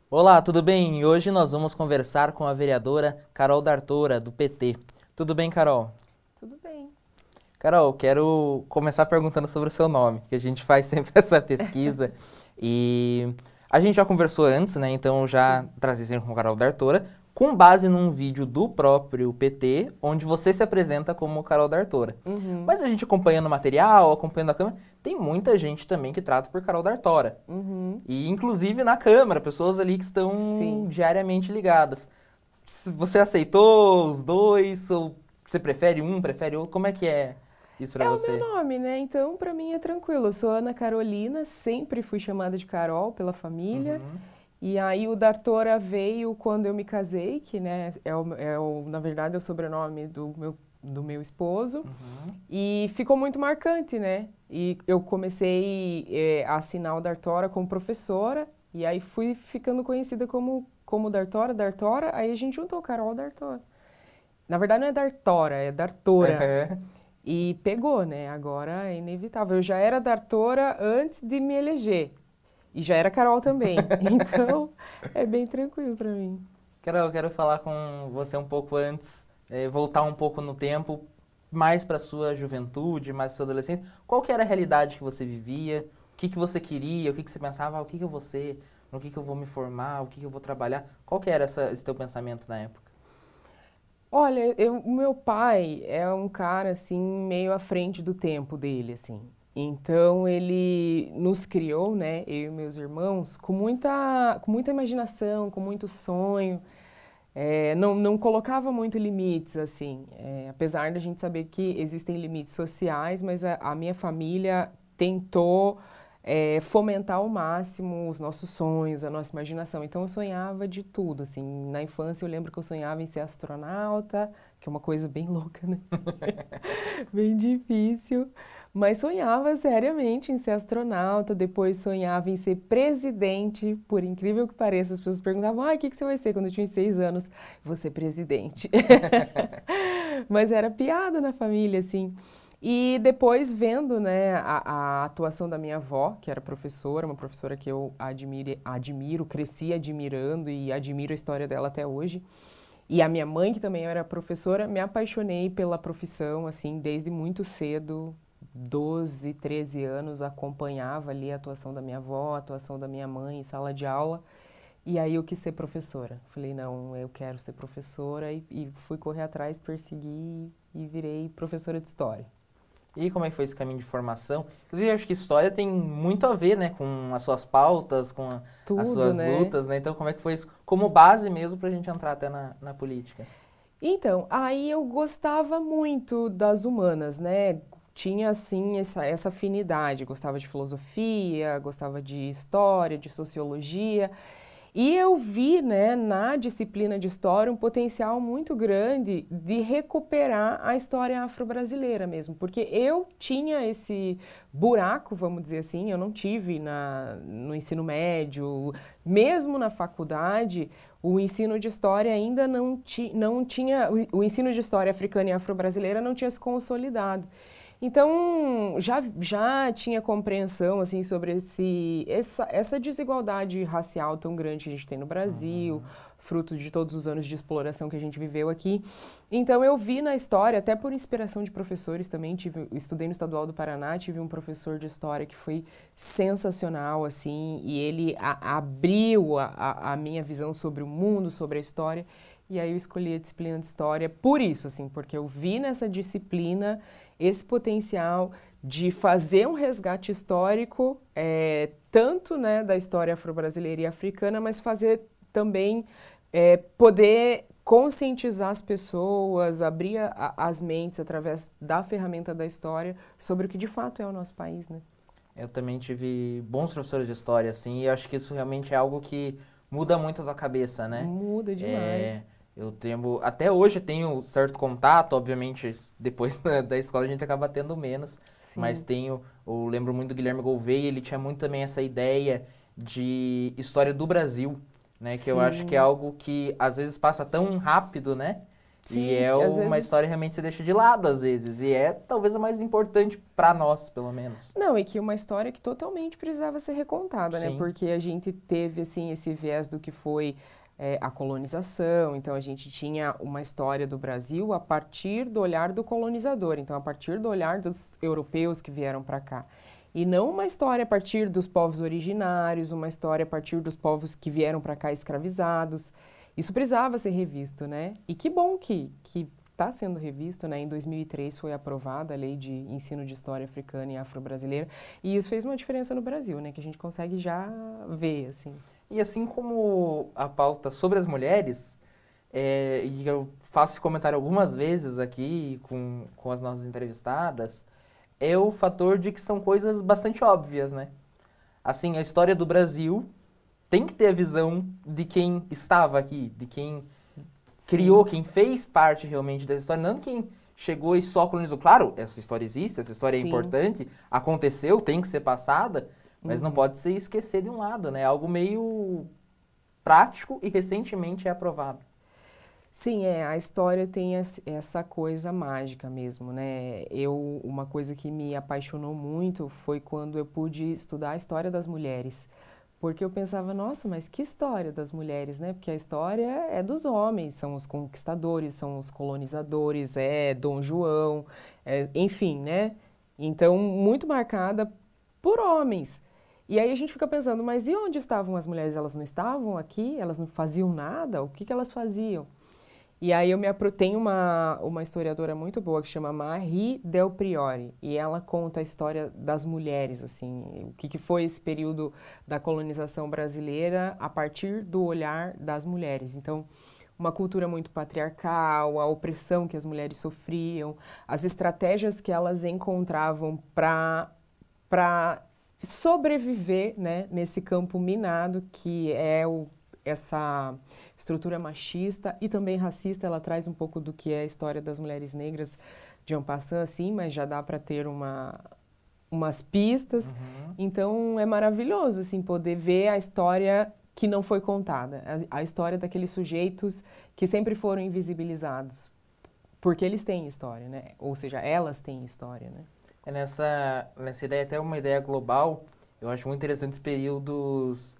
Olá, tudo bem? E hoje nós vamos conversar com a vereadora Carol D'Artora, do PT. Tudo bem, Carol? Tudo bem. Carol, quero começar perguntando sobre o seu nome, que a gente faz sempre essa pesquisa. E a gente já conversou antes, né? Então eu já Sim. trazia sempre com Carol D'Artora, com base num vídeo do próprio PT, onde você se apresenta como Carol D'Artora. Uhum, Mas a gente acompanhando o material, acompanhando a câmera, tem muita gente também que trata por Carol D'Artora. uhum. E inclusive na Câmara, pessoas ali que estão Sim. diariamente ligadas. Você aceitou os dois? Ou você prefere um, prefere outro? Como é que é isso pra É o meu você? nome, né? Então, pra mim é tranquilo. Eu sou Ana Carolina, sempre fui chamada de Carol pela família. Uhum, E aí o Dartora veio quando eu me casei, que, né, na verdade é o sobrenome do meu esposo. uhum. E ficou muito marcante, né? E eu comecei a assinar o Dartora como professora. E aí fui ficando conhecida como Dartora, Dartora. Aí a gente juntou Carol Dartora. Na verdade não é Dartora, é Dartora. Aham. E pegou, né? Agora é inevitável. Eu já era Dartora antes de me eleger. E já era Carol também. Então é bem tranquilo pra mim. Quero falar com você um pouco antes, voltar um pouco no tempo, mais para sua juventude, mais para sua adolescência. Qual que era a realidade que você vivia? O que que você queria? O que que você pensava? O que que eu vou ser? No que eu vou me formar? O que que eu vou trabalhar? Qual que era esse teu pensamento na época? Olha, o meu pai é um cara assim meio à frente do tempo dele, assim. Então ele nos criou, né, eu e meus irmãos, com muita imaginação, com muito sonho. Não colocava muito limites, assim. Apesar da gente saber que existem limites sociais, mas a minha família tentou fomentar ao máximo os nossos sonhos, a nossa imaginação. Então eu sonhava de tudo, assim. Na infância eu lembro que eu sonhava em ser astronauta, que é uma coisa bem louca, né? Bem difícil. Mas sonhava seriamente em ser astronauta, depois sonhava em ser presidente, por incrível que pareça. As pessoas perguntavam, o que você vai ser quando eu tinha 6 anos? Vou ser presidente. Mas era piada na família, assim. E depois vendo, né, a atuação da minha avó, que era professora, uma professora que eu admiro, cresci admirando e admiro a história dela até hoje. E a minha mãe, que também era professora, me apaixonei pela profissão, assim, desde muito cedo, 12, 13 anos, acompanhava ali a atuação da minha avó, a atuação da minha mãe em sala de aula. E aí eu quis ser professora. Falei, não, eu quero ser professora e fui correr atrás, persegui e virei professora de história. E como é que foi esse caminho de formação? Inclusive, eu acho que história tem muito a ver, né, com as suas pautas, as Tudo, suas né? lutas, né? Então, como é que foi isso como base mesmo pra gente entrar até na política? Então, aí eu gostava muito das humanas, né? Tinha, assim, essa afinidade. Gostava de filosofia, gostava de história, de sociologia. E eu vi, né, na disciplina de história um potencial muito grande de recuperar a história afro-brasileira mesmo, porque eu tinha esse buraco, vamos dizer assim, eu não tive no ensino médio, mesmo na faculdade, o ensino de história ainda não tinha, o ensino de história africana e afro-brasileira não tinha se consolidado. Então, já tinha compreensão assim sobre essa desigualdade racial tão grande que a gente tem no Brasil, Uhum. fruto de todos os anos de exploração que a gente viveu aqui. Então, eu vi na história, até por inspiração de professores também, estudei no Estadual do Paraná, tive um professor de história que foi sensacional, assim, e ele abriu a minha visão sobre o mundo, sobre a história. E aí eu escolhi a disciplina de história por isso, assim, porque eu vi nessa disciplina esse potencial de fazer um resgate histórico, tanto, né, da história afro-brasileira e africana, mas fazer também poder conscientizar as pessoas, abrir as mentes através da ferramenta da história sobre o que de fato é o nosso país, né? Eu também tive bons professores de história, assim, e eu acho que isso realmente é algo que muda muito a tua cabeça, né? Muda É, demais. eu tenho, até hoje tenho certo contato, obviamente, depois da escola a gente acaba tendo menos, mas Sim, eu lembro muito do Guilherme Gouveia, ele tinha muito também essa ideia de história do Brasil, né? Que eu acho que é sim, algo que às vezes passa tão rápido, né? Sim, E é que às uma vezes... história realmente que você deixa de lado às vezes. E é talvez a mais importante para nós, pelo menos. Não, e que uma história que totalmente precisava ser recontada, né? Sim. Porque a gente teve, assim, esse viés do que foi a colonização. Então, a gente tinha uma história do Brasil a partir do olhar do colonizador. Então, a partir do olhar dos europeus que vieram para cá. E não uma história a partir dos povos originários, uma história a partir dos povos que vieram para cá escravizados. Isso precisava ser revisto, né? E que bom que está sendo revisto, né? Em 2003 foi aprovada a Lei de Ensino de História Africana e Afro-Brasileira, e isso fez uma diferença no Brasil, né? Que a gente consegue já ver, assim. E assim como a pauta sobre as mulheres, e eu faço esse comentário algumas vezes aqui com as nossas entrevistadas, é o fator de que são coisas bastante óbvias, né? Assim, a história do Brasil tem que ter a visão de quem estava aqui, de quem criou, quem fez parte realmente dessa história, não quem chegou e só colonizou. Claro, essa história existe, essa história é Sim. importante, aconteceu, tem que ser passada, mas não pode se esquecer de um lado, né? É algo meio prático e recentemente é aprovado. Sim, a história tem essa coisa mágica mesmo, né? Uma coisa que me apaixonou muito foi quando eu pude estudar a história das mulheres. Porque eu pensava, nossa, mas que história das mulheres, né? Porque a história é dos homens, são os conquistadores, são os colonizadores, é Dom João, enfim, né? Então, muito marcada por homens. E aí a gente fica pensando, mas e onde estavam as mulheres? Elas não estavam aqui? Elas não faziam nada? O que elas faziam? E aí tem uma historiadora muito boa que chama Marie Del Priore, e ela conta a história das mulheres, assim, o que foi esse período da colonização brasileira a partir do olhar das mulheres. Então, uma cultura muito patriarcal, a opressão que as mulheres sofriam, as estratégias que elas encontravam para sobreviver, né, nesse campo minado que é essa estrutura machista e também racista. Ela traz um pouco do que é a história das mulheres negras de en passant, assim, mas já dá para ter umas pistas. Então, é maravilhoso, assim, poder ver a história que não foi contada, a história daqueles sujeitos que sempre foram invisibilizados, porque eles têm história, né? Ou seja, elas têm história, né? Nessa ideia, até uma ideia global, eu acho muito interessante os períodos,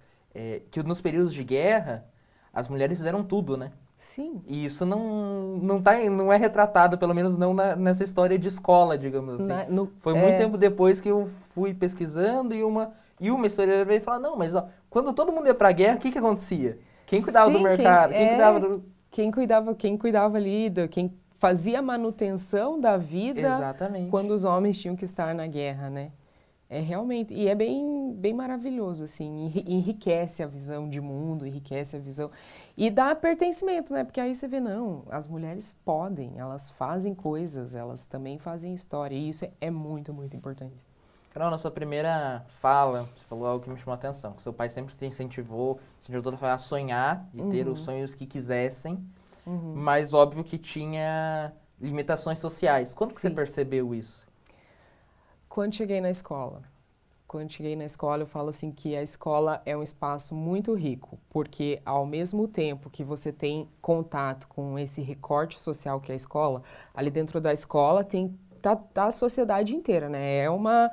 que nos períodos de guerra, as mulheres fizeram tudo, né? Sim. E isso não é retratado, pelo menos não nessa história de escola, digamos assim. Foi muito tempo depois que eu fui pesquisando e uma historiadora veio falar, não, mas ó, quando todo mundo ia pra guerra, o que acontecia? Quem cuidava do mercado? Quem cuidava do... Quem cuidava ali, quem fazia a manutenção da vida. Exatamente. Quando os homens tinham que estar na guerra, né? É realmente, e é bem maravilhoso, assim, enriquece a visão de mundo, enriquece a visão, e dá pertencimento, né, porque aí você vê, não, as mulheres podem, elas fazem coisas, elas também fazem história, e isso é muito, muito importante. Carol, na sua primeira fala, você falou algo que me chamou a atenção, que seu pai sempre te incentivou a sonhar e ter os sonhos que quisessem, mas óbvio que tinha limitações sociais. Quando que você percebeu isso? Quando cheguei na escola. Quando cheguei na escola, eu falo assim que a escola é um espaço muito rico, porque ao mesmo tempo que você tem contato com esse recorte social que é a escola, ali dentro da escola tá a sociedade inteira, né? É uma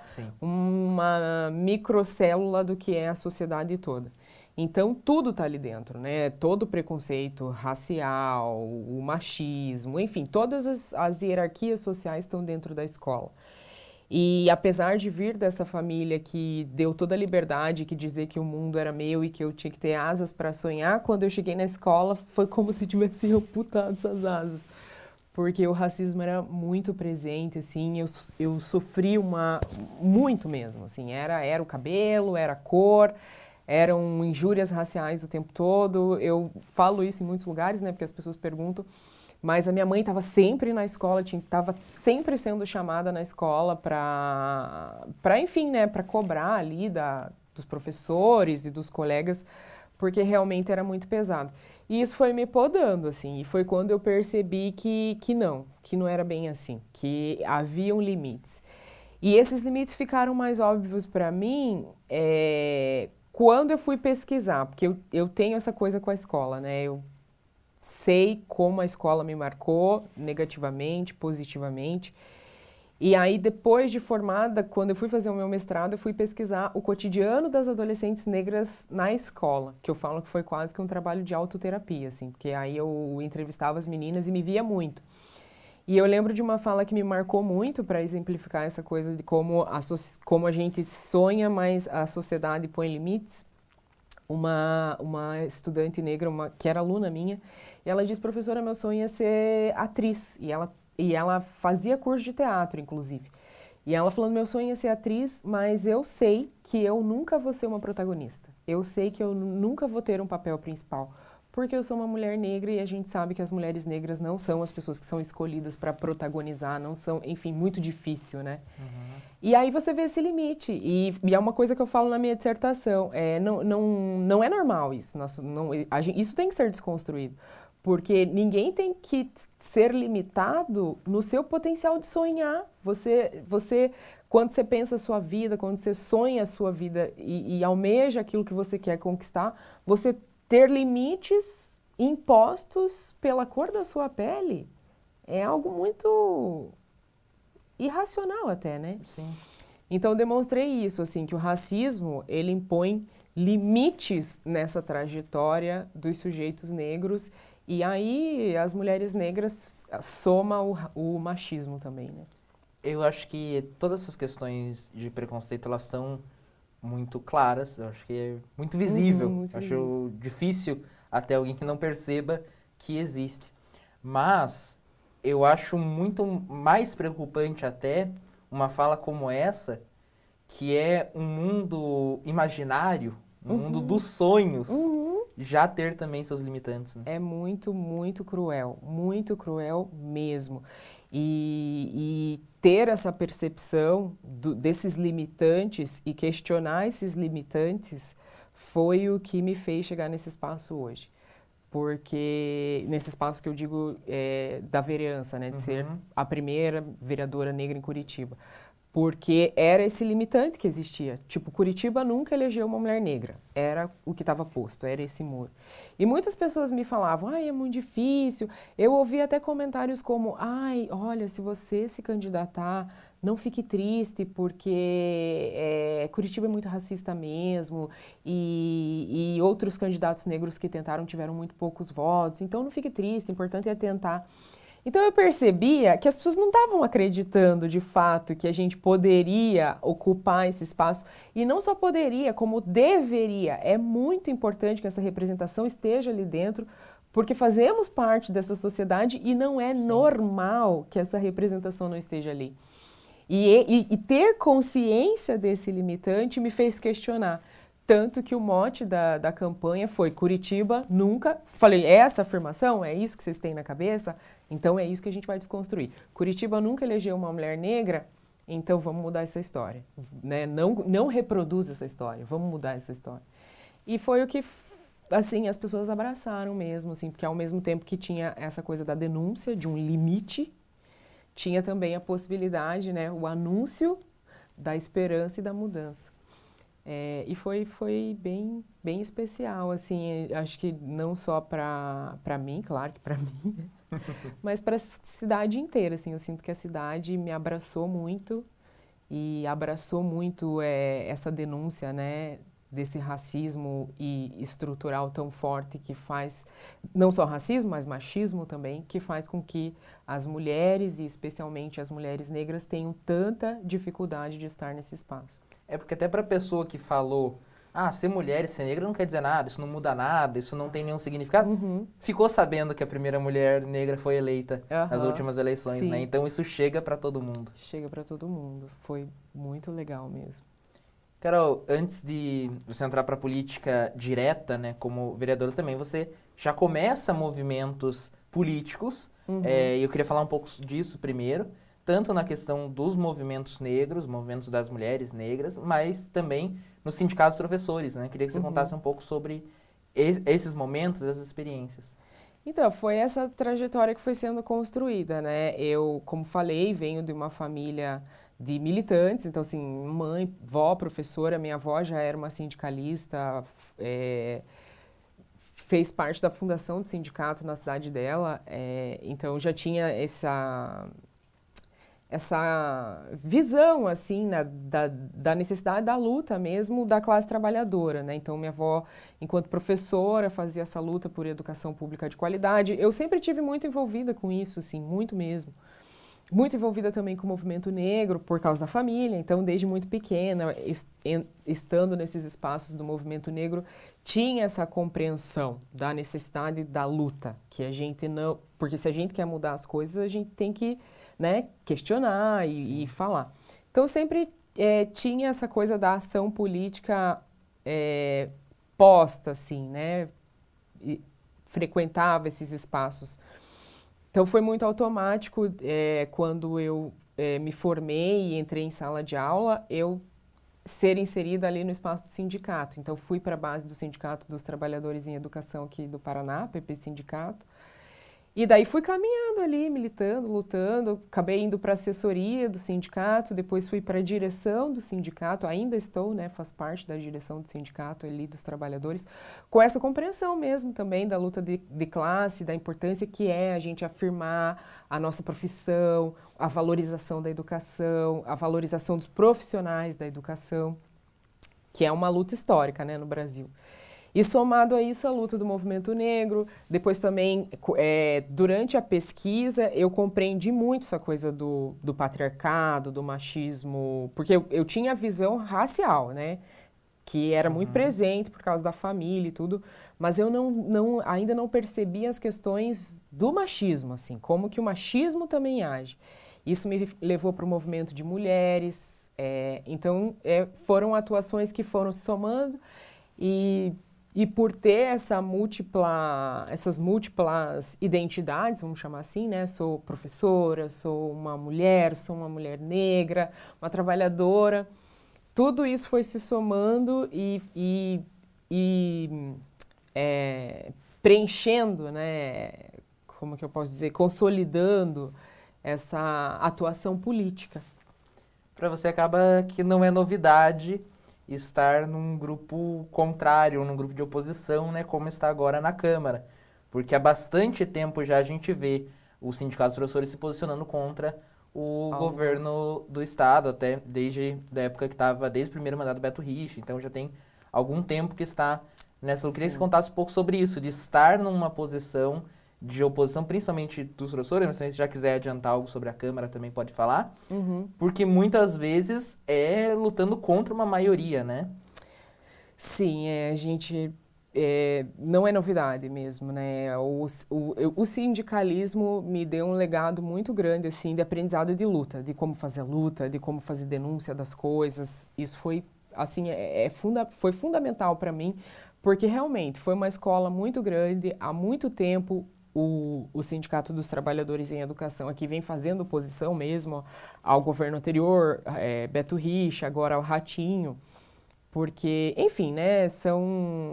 microcélula do que é a sociedade toda. Então, tudo tá ali dentro, né? Todo o preconceito racial, o machismo, enfim, todas as hierarquias sociais estão dentro da escola. E apesar de vir dessa família que deu toda a liberdade, que dizer que o mundo era meu e que eu tinha que ter asas para sonhar, quando eu cheguei na escola foi como se tivesse amputado essas asas. Porque o racismo era muito presente, assim, eu sofri muito mesmo, assim, era o cabelo, era a cor, eram injúrias raciais o tempo todo. Eu falo isso em muitos lugares, né, porque as pessoas perguntam. Mas a minha mãe estava sempre na escola, estava sempre sendo chamada na escola para enfim, né, para cobrar ali dos professores e dos colegas, porque realmente era muito pesado. E isso foi me podando, assim, e foi quando eu percebi que não era bem assim, que haviam limites. E esses limites ficaram mais óbvios para mim quando eu fui pesquisar, porque eu tenho essa coisa com a escola, né, sei como a escola me marcou negativamente, positivamente. E aí, depois de formada, quando eu fui fazer o meu mestrado, eu fui pesquisar o cotidiano das adolescentes negras na escola, que eu falo que foi quase que um trabalho de autoterapia, assim, porque aí eu entrevistava as meninas e me via muito. E eu lembro de uma fala que me marcou muito para exemplificar essa coisa de como a gente sonha, mas a sociedade põe limites. Uma estudante negra, que era aluna minha, e ela disse: professora, meu sonho é ser atriz. E ela fazia curso de teatro, inclusive. E ela falando: meu sonho é ser atriz, mas eu sei que eu nunca vou ser uma protagonista. Eu sei que eu nunca vou ter um papel principal. Porque eu sou uma mulher negra e a gente sabe que as mulheres negras não são as pessoas que são escolhidas para protagonizar, não são, enfim, muito difícil, né? Uhum. E aí você vê esse limite. E é uma coisa que eu falo na minha dissertação. Não é normal isso. Isso tem que ser desconstruído. Porque ninguém tem que ser limitado no seu potencial de sonhar. Quando você pensa a sua vida, quando você sonha a sua vida e almeja aquilo que você quer conquistar, você ter limites impostos pela cor da sua pele é algo muito irracional até, né? Sim. Então, eu demonstrei isso, assim, que o racismo, ele impõe limites nessa trajetória dos sujeitos negros e aí as mulheres negras soma o machismo também, né? Eu acho que todas essas questões de preconceito, elas são muito claras, eu acho que é muito visível. Muito acho visível. difícil até alguém que não perceba que existe. Mas eu acho muito mais preocupante até uma fala como essa, que é um mundo imaginário, um mundo dos sonhos, já ter também seus limitantes. Né? É muito, muito cruel mesmo. E ter essa percepção desses limitantes e questionar esses limitantes foi o que me fez chegar nesse espaço hoje. Porque, nesse espaço que eu digo da vereança, né, de ser a primeira vereadora negra em Curitiba. Porque era esse limitante que existia. Tipo, Curitiba nunca elegeu uma mulher negra. Era o que estava posto, era esse muro. E muitas pessoas me falavam: ai, é muito difícil. Eu ouvi até comentários como: ai, olha, se você se candidatar, não fique triste, porque Curitiba é muito racista mesmo, e outros candidatos negros que tentaram tiveram muito poucos votos, então não fique triste, o importante é tentar. Então eu percebia que as pessoas não estavam acreditando de fato que a gente poderia ocupar esse espaço, e não só poderia, como deveria. É muito importante que essa representação esteja ali dentro, porque fazemos parte dessa sociedade e não é normal que essa representação não esteja ali. E ter consciência desse limitante me fez questionar. Tanto que o mote da campanha foi: Curitiba nunca... Falei: é essa afirmação? É isso que vocês têm na cabeça? Então é isso que a gente vai desconstruir. Curitiba nunca elegeu uma mulher negra, então vamos mudar essa história. Né? Não reproduz essa história, vamos mudar essa história. E foi o que, assim, as pessoas abraçaram mesmo, assim, porque ao mesmo tempo que tinha essa coisa da denúncia, de um limite, tinha também a possibilidade, né, o anúncio da esperança e da mudança. E foi bem especial, assim, acho que não só para mim, claro que para mim, né? Mas para a cidade inteira, assim, eu sinto que a cidade me abraçou muito e abraçou muito essa denúncia, né, desse racismo estrutural tão forte que faz, não só racismo, mas machismo também, que faz com que as mulheres, e especialmente as mulheres negras, tenham tanta dificuldade de estar nesse espaço. É porque até para a pessoa que falou: ah, ser mulher e ser negra não quer dizer nada, isso não muda nada, isso não tem nenhum significado, ficou sabendo que a primeira mulher negra foi eleita nas últimas eleições, né? Então isso chega para todo mundo. Chega para todo mundo. Foi muito legal mesmo. Carol, antes de você entrar para a política direta, né, como vereadora também, você já começa movimentos políticos, e eu queria falar um pouco disso primeiro, tanto na questão dos movimentos negros, movimentos das mulheres negras, mas também no sindicato dos professores, né? Queria que você contasse um pouco sobre esses momentos, essas experiências. Então, foi essa trajetória que foi sendo construída, né? Eu, como falei, venho de uma família de militantes, então, assim, mãe, vó, professora, minha avó já era uma sindicalista, fez parte da fundação do sindicato na cidade dela, então já tinha essa visão, assim, da necessidade da luta mesmo da classe trabalhadora, né? Então, minha avó, enquanto professora, fazia essa luta por educação pública de qualidade. Eu sempre tive muito envolvida com isso, assim, muito mesmo. Muito envolvida também com o movimento negro, por causa da família. Então, desde muito pequena, estando nesses espaços do movimento negro, tinha essa compreensão da necessidade da luta, que a gente não... Porque se a gente quer mudar as coisas, a gente tem que, né, questionar e falar. Então, sempre tinha essa coisa da ação política posta, assim, né? E frequentava esses espaços. Então, foi muito automático, quando eu me formei e entrei em sala de aula, eu ser inserida ali no espaço do sindicato. Então, fui para a base do Sindicato dos Trabalhadores em Educação aqui do Paraná, PP Sindicato. E daí fui caminhando ali, militando, lutando, acabei indo para a assessoria do sindicato, depois fui para a direção do sindicato, ainda estou, né, faz parte da direção do sindicato ali dos trabalhadores, com essa compreensão mesmo também da luta de classe, da importância que é a gente afirmar a nossa profissão, a valorização da educação, a valorização dos profissionais da educação, que é uma luta histórica, né, no Brasil. E somado a isso, a luta do movimento negro, depois também, durante a pesquisa, eu compreendi muito essa coisa do patriarcado, do machismo, porque eu tinha a visão racial, né, que era muito presente por causa da família e tudo, mas eu ainda não percebia as questões do machismo, assim, como que o machismo também age. Isso me levou para o movimento de mulheres, então foram atuações que foram se somando e por ter essas múltiplas identidades, vamos chamar assim, né? Sou professora, sou uma mulher negra, uma trabalhadora. Tudo isso foi se somando e preenchendo, né? Como que eu posso dizer? Consolidando essa atuação política. Para você acaba que não é novidade estar num grupo contrário, num grupo de oposição, né, como está agora na Câmara. Porque há bastante tempo já a gente vê o Sindicato dos Professores se posicionando contra o governo do Estado, até desde a época que estava, desde o primeiro mandato do Beto Richa, então já tem algum tempo que está nessa... Eu queria que você contasse um pouco sobre isso, de estar numa posição de oposição, principalmente dos professores, mas se já quiser adiantar algo sobre a Câmara também pode falar, porque muitas vezes é lutando contra uma maioria, né? Sim, a gente... não é novidade mesmo, né? O sindicalismo me deu um legado muito grande, assim, de aprendizado de luta, de como fazer luta, de como fazer denúncia das coisas. Isso foi, assim, foi fundamental para mim, porque realmente foi uma escola muito grande, há muito tempo. O Sindicato dos Trabalhadores em Educação aqui vem fazendo oposição mesmo ao governo anterior, Beto Richa, agora ao Ratinho, porque, enfim, né,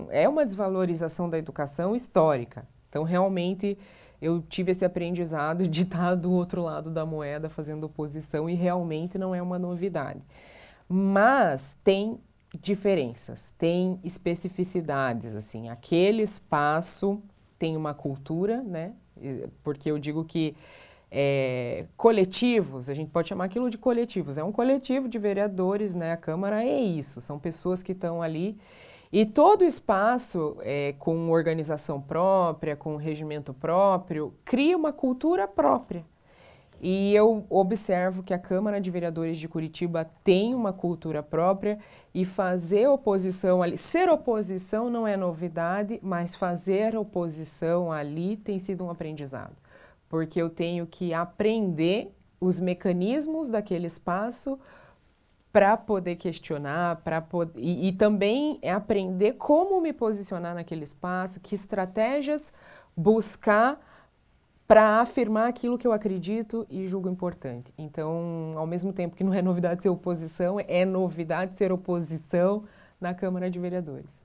é uma desvalorização da educação histórica. Então, realmente, eu tive esse aprendizado de estar do outro lado da moeda fazendo oposição e realmente não é uma novidade. Mas tem diferenças, tem especificidades, assim, aquele espaço... tem uma cultura, né? Porque eu digo que coletivos, a gente pode chamar aquilo de coletivos, é um coletivo de vereadores, né? A Câmara é isso, são pessoas que estão ali e todo espaço com organização própria, com regimento próprio, cria uma cultura própria. E eu observo que a Câmara de Vereadores de Curitiba tem uma cultura própria e fazer oposição ali, ser oposição não é novidade, mas fazer oposição ali tem sido um aprendizado. Porque eu tenho que aprender os mecanismos daquele espaço para poder questionar, e também aprender como me posicionar naquele espaço, que estratégias buscar para afirmar aquilo que eu acredito e julgo importante. Então, ao mesmo tempo que não é novidade ser oposição, é novidade ser oposição na Câmara de Vereadores.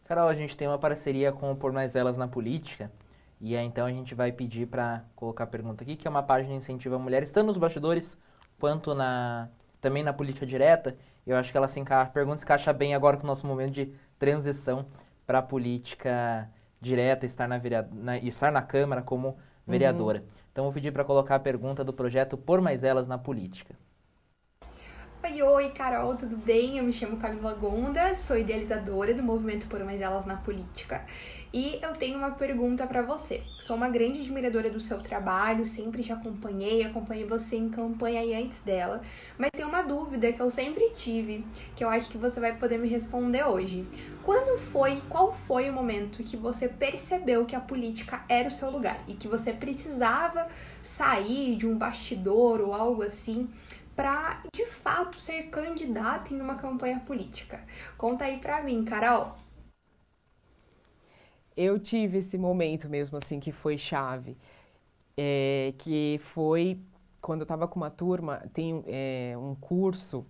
Carol, a gente tem uma parceria com o Por Mais Elas na Política, e aí então a gente vai pedir para colocar a pergunta aqui, que é uma página que incentiva mulheres, tanto nos bastidores, quanto também na política direta. Eu acho que ela a pergunta se encaixa bem agora com o nosso momento de transição para a política direta estar na Câmara como vereadora. Então, vou pedir para colocar a pergunta do projeto Por Mais Elas na Política. Oi, Carol, tudo bem? Eu me chamo Camila Gonda, sou idealizadora do movimento Por Mais Elas na Política e eu tenho uma pergunta para você. Sou uma grande admiradora do seu trabalho, sempre te acompanhei você em campanha e antes dela, mas tem uma dúvida que eu sempre tive, que eu acho que você vai poder me responder hoje. Qual foi o momento que você percebeu que a política era o seu lugar e que você precisava sair de um bastidor ou algo assim para, de fato, ser candidata em uma campanha política? Conta aí pra mim, Carol. Eu tive esse momento mesmo, assim, que foi chave, que foi quando eu estava com uma turma, tem um curso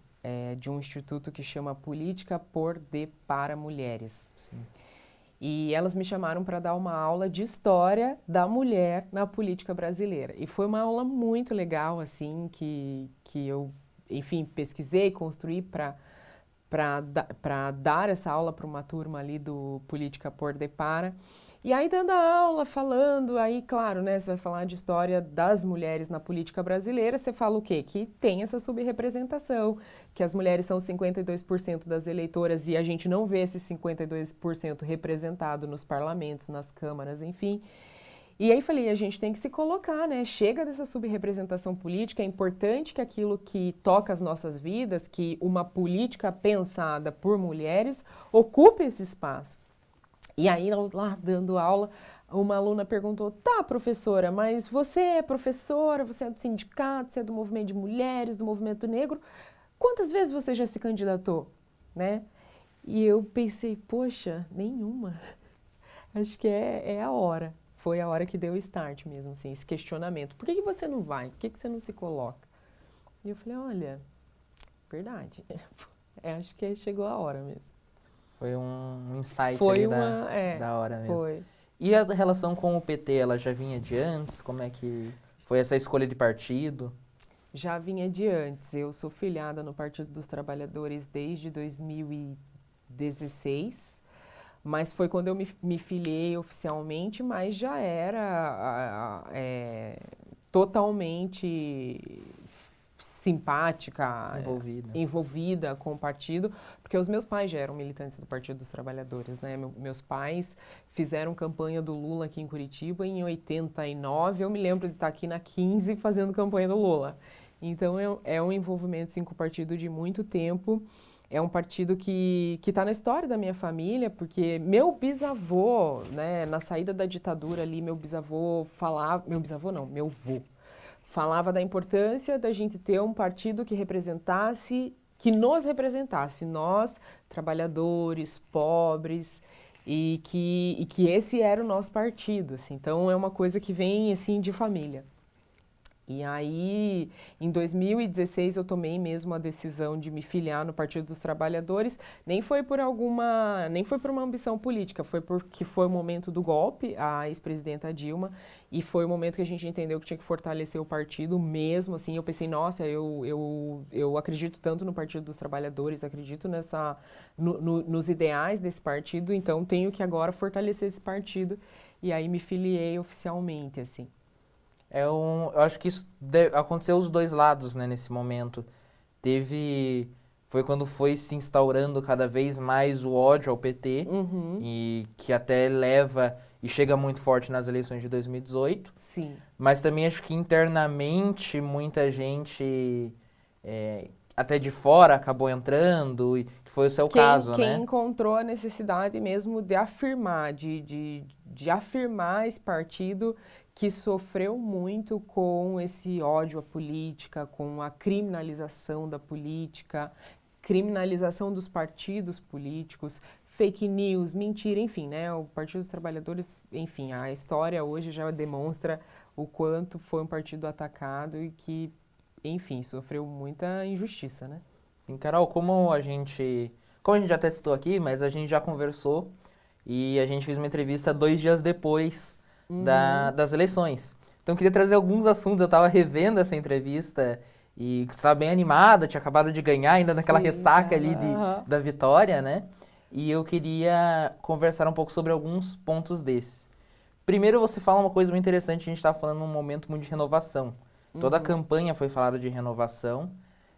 de um instituto que chama Política por de para Mulheres. Sim. E elas me chamaram para dar uma aula de história da mulher na política brasileira. E foi uma aula muito legal, assim, que eu, enfim, pesquisei, construí para dar essa aula para uma turma ali do Política por de para. E aí, dando a aula, falando, aí, claro, né, você vai falar de história das mulheres na política brasileira, você fala o quê? Que tem essa subrepresentação, que as mulheres são 52% das eleitoras e a gente não vê esse 52% representado nos parlamentos, nas câmaras, enfim. E aí falei, a gente tem que se colocar, né? Chega dessa subrepresentação política, é importante que aquilo que toca as nossas vidas, que uma política pensada por mulheres, ocupe esse espaço. E aí, lá dando aula, uma aluna perguntou, tá, professora, mas você é professora, você é do sindicato, você é do movimento de mulheres, do movimento negro, quantas vezes você já se candidatou, né? E eu pensei, poxa, nenhuma. Acho que é a hora. Foi a hora que deu o start mesmo, assim, esse questionamento. Por que você não vai? Por que você não se coloca? E eu falei, olha, verdade. Acho que chegou a hora mesmo. Foi um insight foi da hora mesmo. Foi. E a relação com o PT, ela já vinha de antes? Como é que foi essa escolha de partido? Já vinha de antes. Eu sou filiada no Partido dos Trabalhadores desde 2016, mas foi quando eu me filiei oficialmente, mas já era totalmente simpática, envolvida com o partido, porque os meus pais já eram militantes do Partido dos Trabalhadores, né? Meus pais fizeram campanha do Lula aqui em Curitiba em 89, eu me lembro de estar aqui na 15 fazendo campanha do Lula. Então, é um envolvimento, sim, com o partido de muito tempo. É um partido que está na história da minha família, porque meu bisavô, né, na saída da ditadura ali, meu avô falava da importância da gente ter um partido que nos representasse, nós, trabalhadores, pobres, e que esse era o nosso partido, assim. Então, é uma coisa que vem, assim, de família. E aí, em 2016, eu tomei mesmo a decisão de me filiar no Partido dos Trabalhadores. Nem foi por uma ambição política, foi porque foi o momento do golpe, a ex-presidenta Dilma, e foi o momento que a gente entendeu que tinha que fortalecer o partido mesmo, assim. Eu pensei, nossa, eu acredito tanto no Partido dos Trabalhadores, acredito nos ideais desse partido, então tenho que agora fortalecer esse partido. E aí me filiei oficialmente, assim. Eu acho que isso aconteceu os dois lados, né, nesse momento. Foi quando foi se instaurando cada vez mais o ódio ao PT, e que até leva e chega muito forte nas eleições de 2018. Sim. Mas também acho que internamente muita gente, até de fora, acabou entrando, e que foi o seu caso, né? Quem encontrou a necessidade mesmo de afirmar, de afirmar esse partido que sofreu muito com esse ódio à política, com a criminalização da política, criminalização dos partidos políticos, fake news, mentira, enfim, né? O Partido dos Trabalhadores, enfim, a história hoje já demonstra o quanto foi um partido atacado e que, enfim, sofreu muita injustiça, né? Sim, Carol, como a gente já até citou aqui, mas a gente já conversou e a gente fez uma entrevista 2 dias depois das eleições. Então, eu queria trazer alguns assuntos. Eu estava revendo essa entrevista e estava bem animada, tinha acabado de ganhar, ainda naquela ressaca ali da vitória, né? e eu queria conversar um pouco sobre alguns pontos desses. Primeiro, você fala uma coisa muito interessante, a gente está falando num momento muito de renovação. Toda a campanha foi falada de renovação,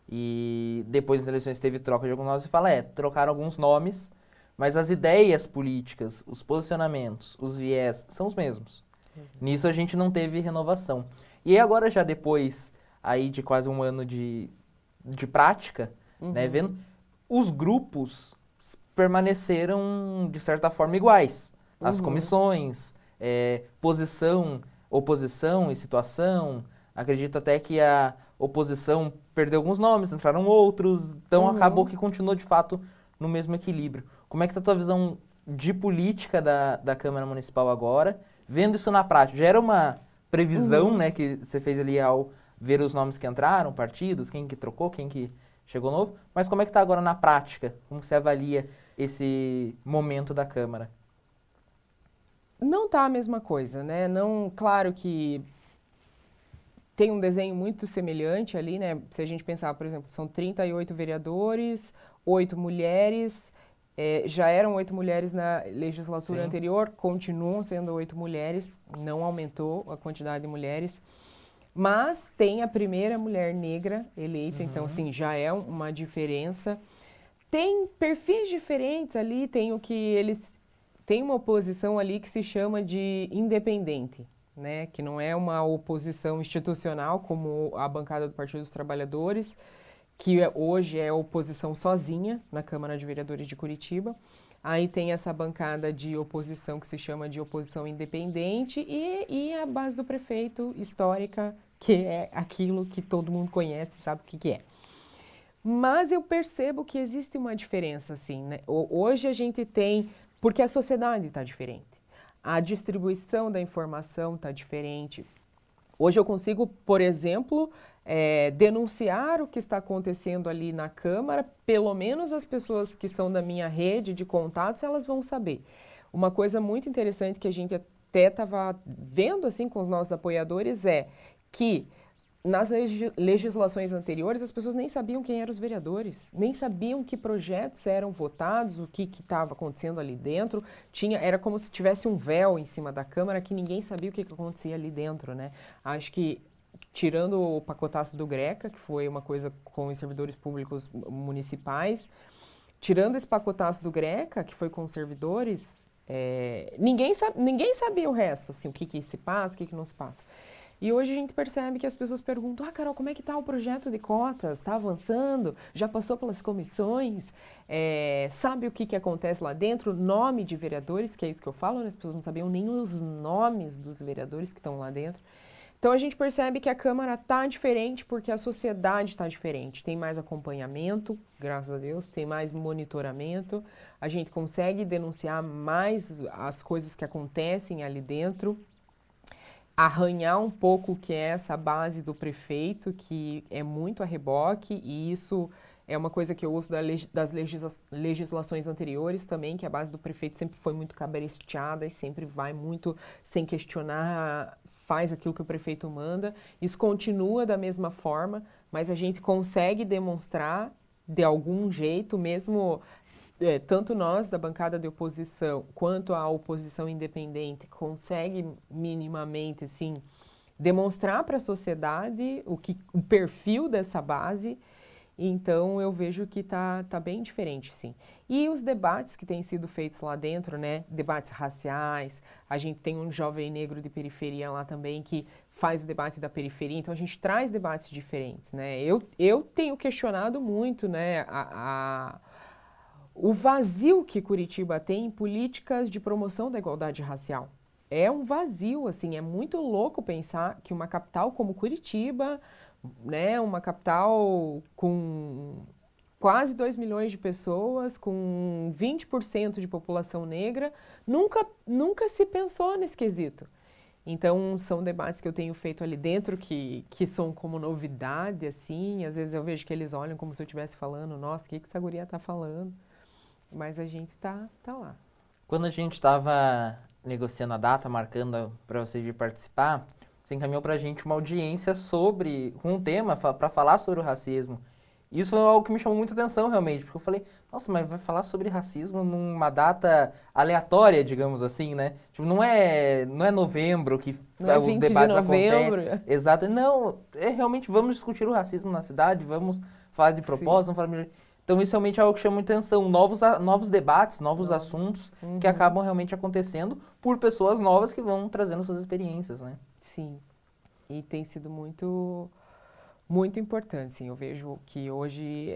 e depois das eleições teve troca de alguns nomes, e fala, trocaram alguns nomes, mas as ideias políticas, os posicionamentos, os viés, são os mesmos. Nisso a gente não teve renovação. E agora, já depois aí de quase um ano de prática, né, vendo, os grupos permaneceram, de certa forma, iguais. As comissões, posição, oposição e situação. Acredito até que a oposição perdeu alguns nomes, entraram outros, então acabou que continuou, de fato, no mesmo equilíbrio. Como é que está a tua visão de política da Câmara Municipal agora, vendo isso na prática? Já era uma previsão, né, que você fez ali ao ver os nomes que entraram, partidos, quem que trocou, quem que chegou novo, mas como é que está agora na prática? Como você avalia esse momento da Câmara? Não tá a mesma coisa, né? Não, claro que tem um desenho muito semelhante ali, né? Se a gente pensar, por exemplo, são 38 vereadores, 8 mulheres, já eram 8 mulheres na legislatura anterior, continuam sendo 8 mulheres, não aumentou a quantidade de mulheres, mas tem a primeira mulher negra eleita, então, assim, já é uma diferença. Tem perfis diferentes ali, tem uma oposição ali que se chama de independente, né? Que não é uma oposição institucional como a bancada do Partido dos Trabalhadores, que hoje é oposição sozinha na Câmara de Vereadores de Curitiba. Aí tem essa bancada de oposição que se chama de oposição independente e a base do prefeito histórica, que é aquilo que todo mundo conhece, sabe o que é. Mas eu percebo que existe uma diferença, assim, né? Hoje a gente tem, porque a sociedade está diferente, a distribuição da informação está diferente. Hoje eu consigo, por exemplo, denunciar o que está acontecendo ali na Câmara, pelo menos as pessoas que são da minha rede de contatos, elas vão saber. Uma coisa muito interessante que a gente até estava vendo assim com os nossos apoiadores é que nas legislações anteriores, as pessoas nem sabiam quem eram os vereadores, nem sabiam que projetos eram votados, o que estava acontecendo ali dentro. Era como se tivesse um véu em cima da Câmara que ninguém sabia o que acontecia ali dentro, né? Acho que, tirando o pacotaço do Greca, que foi uma coisa com os servidores públicos municipais, tirando esse pacotaço do Greca, que foi com os servidores, ninguém sabia o resto, assim, o que se passa, o que não se passa. E hoje a gente percebe que as pessoas perguntam, Carol, como é que está o projeto de cotas? Está avançando? Já passou pelas comissões? Sabe o que acontece lá dentro? Nome de vereadores, que é isso que eu falo, né? As pessoas não sabiam nem os nomes dos vereadores que estão lá dentro. Então a gente percebe que a Câmara está diferente porque a sociedade está diferente. Tem mais acompanhamento, graças a Deus, tem mais monitoramento, a gente consegue denunciar mais as coisas que acontecem ali dentro, arranhar um pouco o que é essa base do prefeito, que é muito a reboque, e isso é uma coisa que eu ouço das legislações anteriores também, que a base do prefeito sempre foi muito cabresteada e sempre vai muito sem questionar, faz aquilo que o prefeito manda. Isso continua da mesma forma, mas a gente consegue demonstrar de algum jeito, mesmo tanto nós da bancada de oposição quanto a oposição independente consegue minimamente assim demonstrar para a sociedade o perfil dessa base. Então eu vejo que tá bem diferente, sim. E os debates que têm sido feitos lá dentro, né, debates raciais, a gente tem um jovem negro de periferia lá também que faz o debate da periferia, então a gente traz debates diferentes, né. Eu tenho questionado muito, né, o vazio que Curitiba tem em políticas de promoção da igualdade racial. É um vazio, assim, é muito louco pensar que uma capital como Curitiba, né, uma capital com quase 2 milhões de pessoas, com 20% de população negra, nunca se pensou nesse quesito. Então, são debates que eu tenho feito ali dentro que são como novidade, assim, às vezes eu vejo que eles olham como se eu estivesse falando, nossa, o que essa guria está falando? Mas a gente tá lá. Quando a gente estava negociando a data, marcando para você vir participar, você encaminhou para a gente uma audiência com um tema para falar sobre o racismo. Isso é algo que me chamou muita atenção, realmente, porque eu falei, nossa, mas vai falar sobre racismo numa data aleatória, digamos assim, né? Tipo, não é novembro que Não é os 20 de debates novembro. acontecem. Exato. Não, é realmente, vamos discutir o racismo na cidade, vamos falar de propósito, vamos falar... Então, isso realmente é algo que chama muita atenção. Novos debates, novos assuntos que acabam realmente acontecendo por pessoas novas que vão trazendo suas experiências, né? Sim. E tem sido muito, muito importante, sim. Eu vejo que hoje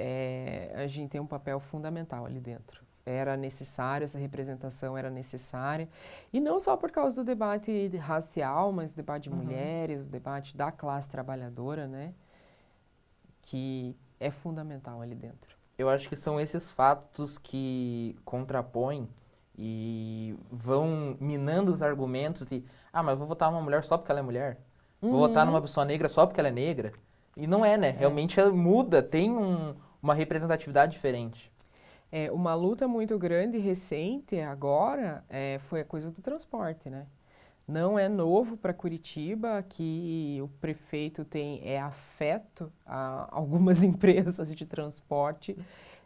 a gente tem um papel fundamental ali dentro. Era necessário, essa representação era necessária. E não só por causa do debate racial, mas o debate de mulheres, o debate da classe trabalhadora, né? Que é fundamental ali dentro. Eu acho que são esses fatos que contrapõem e vão minando os argumentos de mas eu vou votar numa mulher só porque ela é mulher. Vou votar numa pessoa negra só porque ela é negra. E não é, né? Realmente ela muda, tem uma representatividade diferente. Uma luta muito grande e recente agora foi a coisa do transporte, né? Não é novo para Curitiba que o prefeito tem afeto a algumas empresas de transporte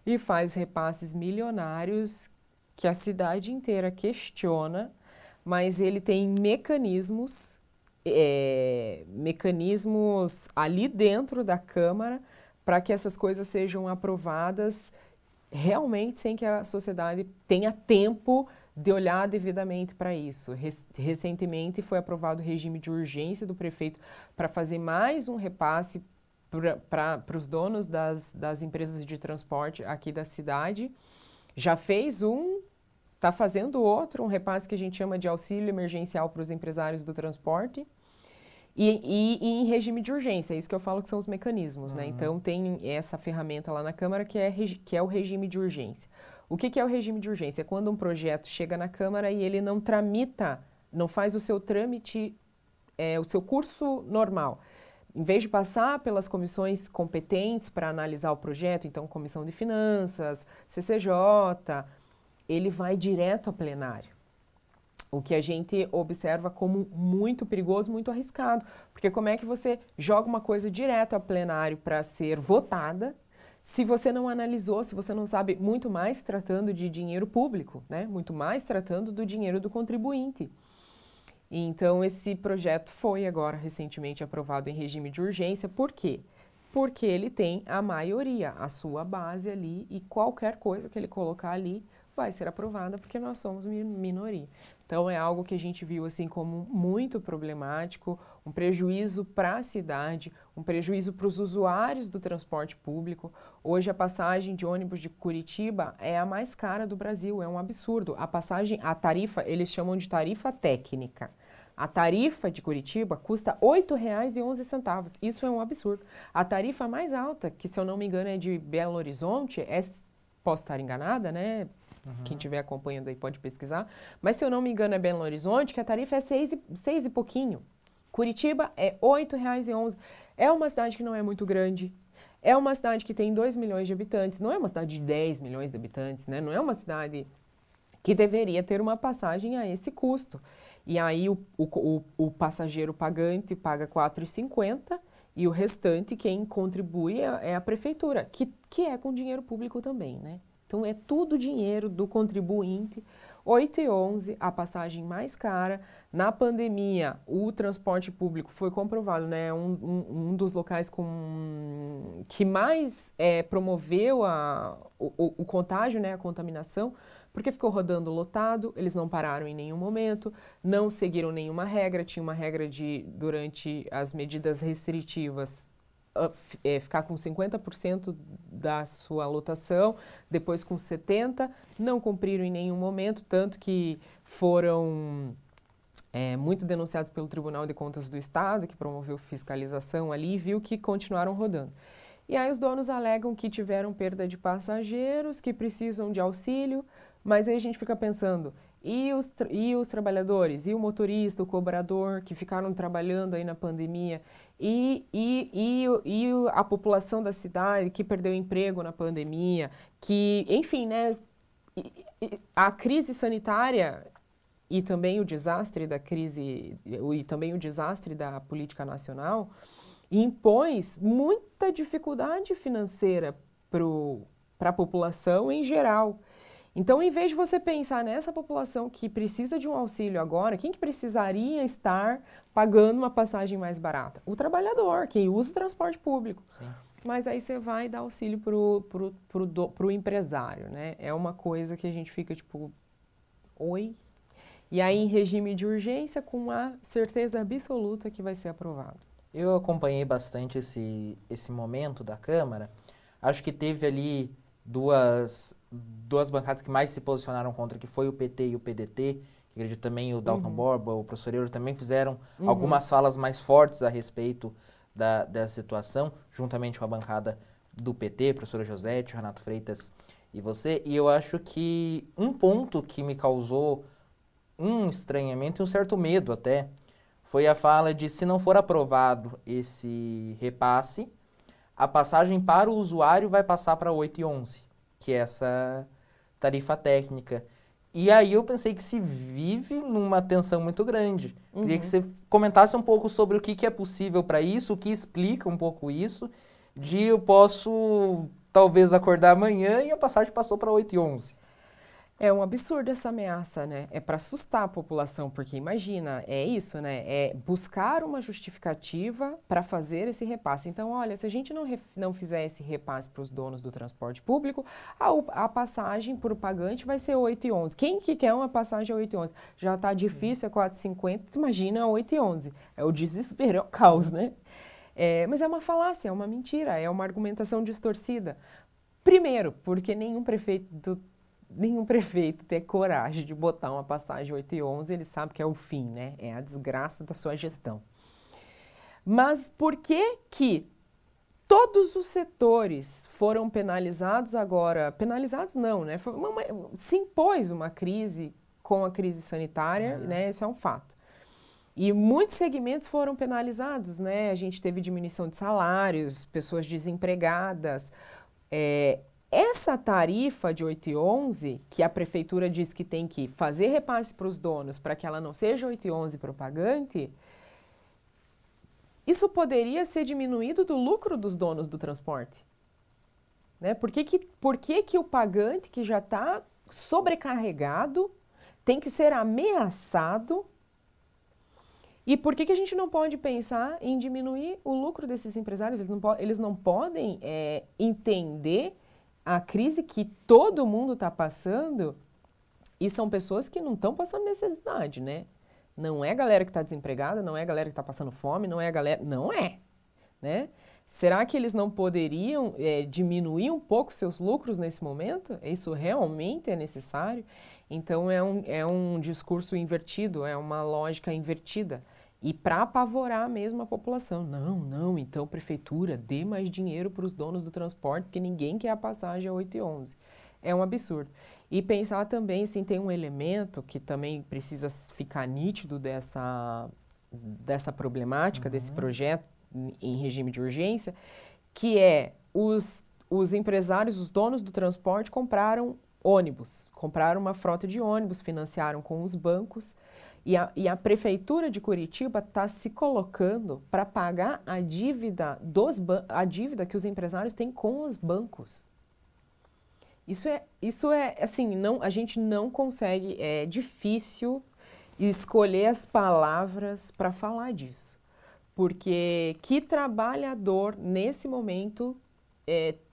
e faz repasses milionários que a cidade inteira questiona, mas ele tem mecanismos ali dentro da Câmara para que essas coisas sejam aprovadas realmente sem que a sociedade tenha tempo de olhar devidamente para isso. Recentemente foi aprovado o regime de urgência do prefeito para fazer mais um repasse para os donos das empresas de transporte aqui da cidade. Já fez está fazendo outro, um repasse que a gente chama de auxílio emergencial para os empresários do transporte. E em regime de urgência, é isso que eu falo que são os mecanismos, né? Então, tem essa ferramenta lá na Câmara que é o regime de urgência. O que é o regime de urgência? É quando um projeto chega na Câmara e ele não tramita, não faz o seu trâmite, o seu curso normal. Em vez de passar pelas comissões competentes para analisar o projeto, então Comissão de Finanças, CCJ, ele vai direto a plenário. O que a gente observa como muito perigoso, muito arriscado. Porque como é que você joga uma coisa direto a plenário para ser votada, se você não analisou, se você não sabe, muito mais tratando de dinheiro público, né? Muito mais tratando do dinheiro do contribuinte. Então, esse projeto foi agora recentemente aprovado em regime de urgência. Por quê? Porque ele tem a maioria, a sua base ali, e qualquer coisa que ele colocar ali vai ser aprovada, porque nós somos minoria. Então, é algo que a gente viu assim como muito problemático, um prejuízo para a cidade, um prejuízo para os usuários do transporte público. Hoje, a passagem de ônibus de Curitiba é a mais cara do Brasil, é um absurdo. A tarifa, eles chamam de tarifa técnica. A tarifa de Curitiba custa R$ 8,11. Isso é um absurdo. A tarifa mais alta, que se eu não me engano é de Belo Horizonte, posso estar enganada, né? Quem estiver acompanhando aí pode pesquisar. Mas se eu não me engano é Belo Horizonte, que a tarifa é 6 e pouquinho. Curitiba é R$ 8,11. É uma cidade que não é muito grande. É uma cidade que tem 2 milhões de habitantes. Não é uma cidade de 10 milhões de habitantes, né? Não é uma cidade que deveria ter uma passagem a esse custo. E aí o passageiro pagante paga R$ 4,50 e o restante, quem contribui é a prefeitura, que é com dinheiro público também, né? Então, é tudo dinheiro do contribuinte. R$ 8,11, a passagem mais cara. Na pandemia, o transporte público foi comprovado, né? Um dos locais que mais promoveu o contágio, né? A contaminação, porque ficou rodando lotado, eles não pararam em nenhum momento, não seguiram nenhuma regra. Tinha uma regra durante as medidas restritivas, ficar com 50% da sua lotação, depois com 70%, não cumpriram em nenhum momento, tanto que foram muito denunciados pelo Tribunal de Contas do Estado, que promoveu fiscalização ali e viu que continuaram rodando. E aí os donos alegam que tiveram perda de passageiros, que precisam de auxílio, mas aí a gente fica pensando, e os trabalhadores, e o motorista, o cobrador, que ficaram trabalhando aí na pandemia, e a população da cidade que perdeu emprego na pandemia, que, enfim, né, a crise sanitária e também o desastre da política nacional impôs muita dificuldade financeira para a população em geral. Então, em vez de você pensar nessa população que precisa de um auxílio agora, quem que precisaria estar pagando uma passagem mais barata? O trabalhador, quem usa o transporte público. Sim. Mas aí você vai dar auxílio pro empresário, né? É uma coisa que a gente fica tipo, oi? E aí em regime de urgência com a certeza absoluta que vai ser aprovado. Eu acompanhei bastante esse momento da Câmara. Acho que teve ali duas bancadas que mais se posicionaram contra, que foi o PT e o PDT. Que acredito também o Dalton Borba, o professor Euro também fizeram algumas falas mais fortes a respeito da situação, juntamente com a bancada do PT, professora Josete, Renato Freitas e você. E eu acho que um ponto que me causou um estranhamento e um certo medo até, foi a fala de se não for aprovado esse repasse, a passagem para o usuário vai passar para 8,11, que é essa tarifa técnica. E aí eu pensei que se vive numa tensão muito grande. Queria que você comentasse um pouco sobre o que é possível para isso, o que explica um pouco isso, de eu posso talvez acordar amanhã e a passagem passou para 8,11. É um absurdo essa ameaça, né? É para assustar a população, porque imagina, é isso, né? É buscar uma justificativa para fazer esse repasse. Então, olha, se a gente não fizer esse repasse para os donos do transporte público, a passagem por pagante vai ser 8,11. Quem que quer uma passagem a 8,11? Já está difícil, é 4,50, imagina a 8,11. É o desespero, é o caos, né? Mas é uma falácia, é uma mentira, é uma argumentação distorcida. Primeiro, porque nenhum prefeito tem coragem de botar uma passagem 8,11, ele sabe que é o fim, né? É a desgraça da sua gestão. Mas por que que todos os setores foram penalizados agora? Penalizados não, né? Se impôs uma crise com a crise sanitária, né? Isso é um fato. E muitos segmentos foram penalizados, né? A gente teve diminuição de salários, pessoas desempregadas, essa tarifa de 8,11, que a prefeitura diz que tem que fazer repasse para os donos para que ela não seja 8,11 para o pagante, isso poderia ser diminuído do lucro dos donos do transporte. Né? Por que o pagante que já está sobrecarregado tem que ser ameaçado? E por que a gente não pode pensar em diminuir o lucro desses empresários? Eles não podem entender a crise que todo mundo está passando, e são pessoas que não estão passando necessidade, né? Não é a galera que está desempregada, não é a galera que está passando fome, não é a galera... Não é, né? Será que eles não poderiam diminuir um pouco seus lucros nesse momento? Isso realmente é necessário? Então, é um discurso invertido, é uma lógica invertida. E para apavorar mesmo a população. Não, então prefeitura, dê mais dinheiro para os donos do transporte, porque ninguém quer a passagem a 8,11. É um absurdo. E pensar também, sim, tem um elemento que também precisa ficar nítido dessa problemática, desse projeto em regime de urgência, que é os empresários, os donos do transporte compraram ônibus, compraram uma frota de ônibus, financiaram com os bancos, e a Prefeitura de Curitiba está se colocando para pagar a dívida que os empresários têm com os bancos. Isso é assim, a gente não consegue, é difícil escolher as palavras para falar disso. Porque que trabalhador, nesse momento,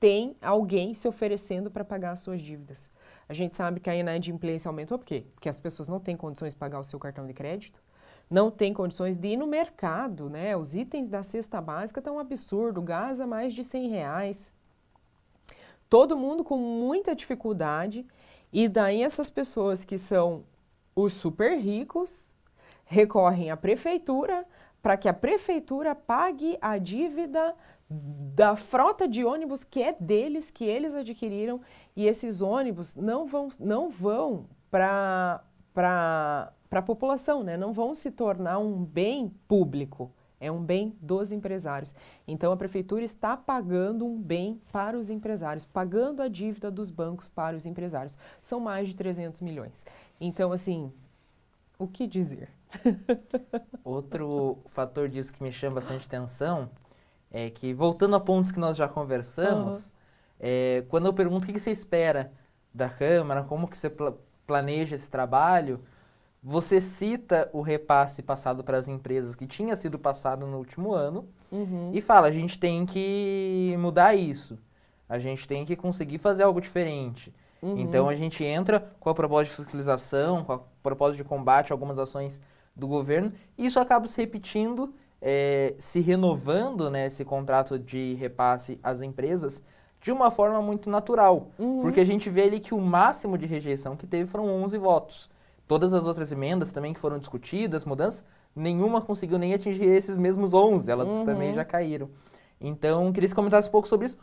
tem alguém se oferecendo para pagar as suas dívidas? A gente sabe que a inadimplência aumentou, por quê? Porque as pessoas não têm condições de pagar o seu cartão de crédito, não têm condições de ir no mercado, né? Os itens da cesta básica estão um absurdo, gás a mais de R$100. Todo mundo com muita dificuldade, e daí essas pessoas que são os super ricos recorrem à prefeitura para que a prefeitura pague a dívida da frota de ônibus que é deles, que eles adquiriram, e esses ônibus não vão para a população, né? Não vão se tornar um bem público, é um bem dos empresários. Então, a prefeitura está pagando um bem para os empresários, pagando a dívida dos bancos para os empresários. São mais de 300 milhões. Então, assim, o que dizer? Outro fator disso que me chama bastante atenção é que, voltando a pontos que nós já conversamos, quando eu pergunto o que você espera da Câmara, como que você planeja esse trabalho, você cita o repasse passado para as empresas que tinha sido passado no último ano e fala, a gente tem que mudar isso, a gente tem que conseguir fazer algo diferente. Então a gente entra com a proposta de fiscalização, com a proposta de combate a algumas ações do governo, e isso acaba se repetindo, se renovando, né, esse contrato de repasse às empresas de uma forma muito natural, porque a gente vê ali que o máximo de rejeição que teve foram 11 votos. Todas as outras emendas também que foram discutidas, mudanças, nenhuma conseguiu nem atingir esses mesmos 11, elas também já caíram. Então, queria que você comentasse um pouco sobre isso,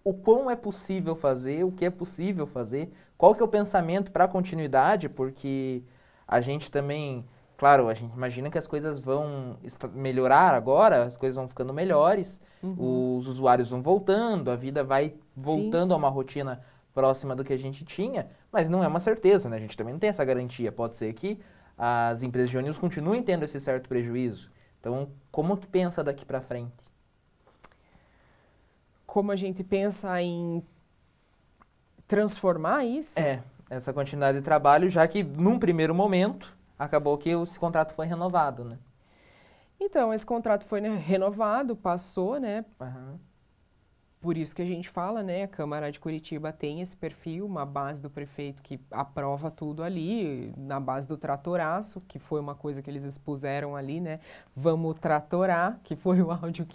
o quão é possível fazer, o que é possível fazer, qual que é o pensamento para a continuidade, porque a gente também, claro, a gente imagina que as coisas vão melhorar agora, as coisas vão ficando melhores, os usuários vão voltando, a vida vai voltando a uma rotina próxima do que a gente tinha, mas não é uma certeza, né? A gente também não tem essa garantia. Pode ser que as empresas de ônibus continuem tendo esse certo prejuízo. Então, como que pensa daqui para frente? Como a gente pensa em transformar isso? Essa continuidade de trabalho, já que num primeiro momento acabou que esse contrato foi renovado, né? Então, esse contrato foi renovado, passou, né? Por isso que a gente fala, né? A Câmara de Curitiba tem esse perfil, uma base do prefeito que aprova tudo ali, na base do tratoraço, que foi uma coisa que eles expuseram ali, né? Vamos tratorar, que foi o áudio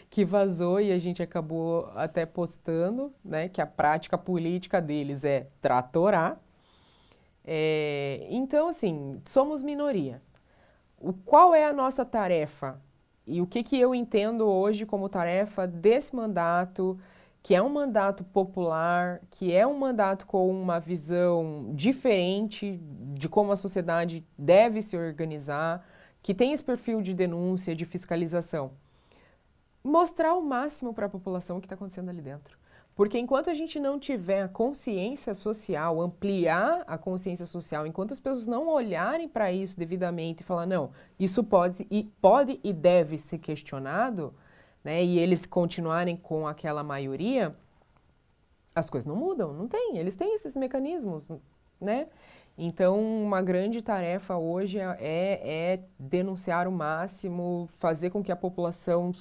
que vazou e a gente acabou até postando, né? Que a prática política deles é tratorar. Então, assim, somos minoria. Qual é a nossa tarefa? E o que eu entendo hoje como tarefa desse mandato, que é um mandato popular, que é um mandato com uma visão diferente de como a sociedade deve se organizar, que tem esse perfil de denúncia, de fiscalização. Mostrar o máximo para a população o que está acontecendo ali dentro. Porque enquanto a gente não tiver a consciência social, ampliar a consciência social, enquanto as pessoas não olharem para isso devidamente e falar, não, isso pode e deve ser questionado, né, e eles continuarem com aquela maioria, as coisas não mudam, não tem, eles têm esses mecanismos, né? Então, uma grande tarefa hoje é denunciar o máximo, fazer com que a população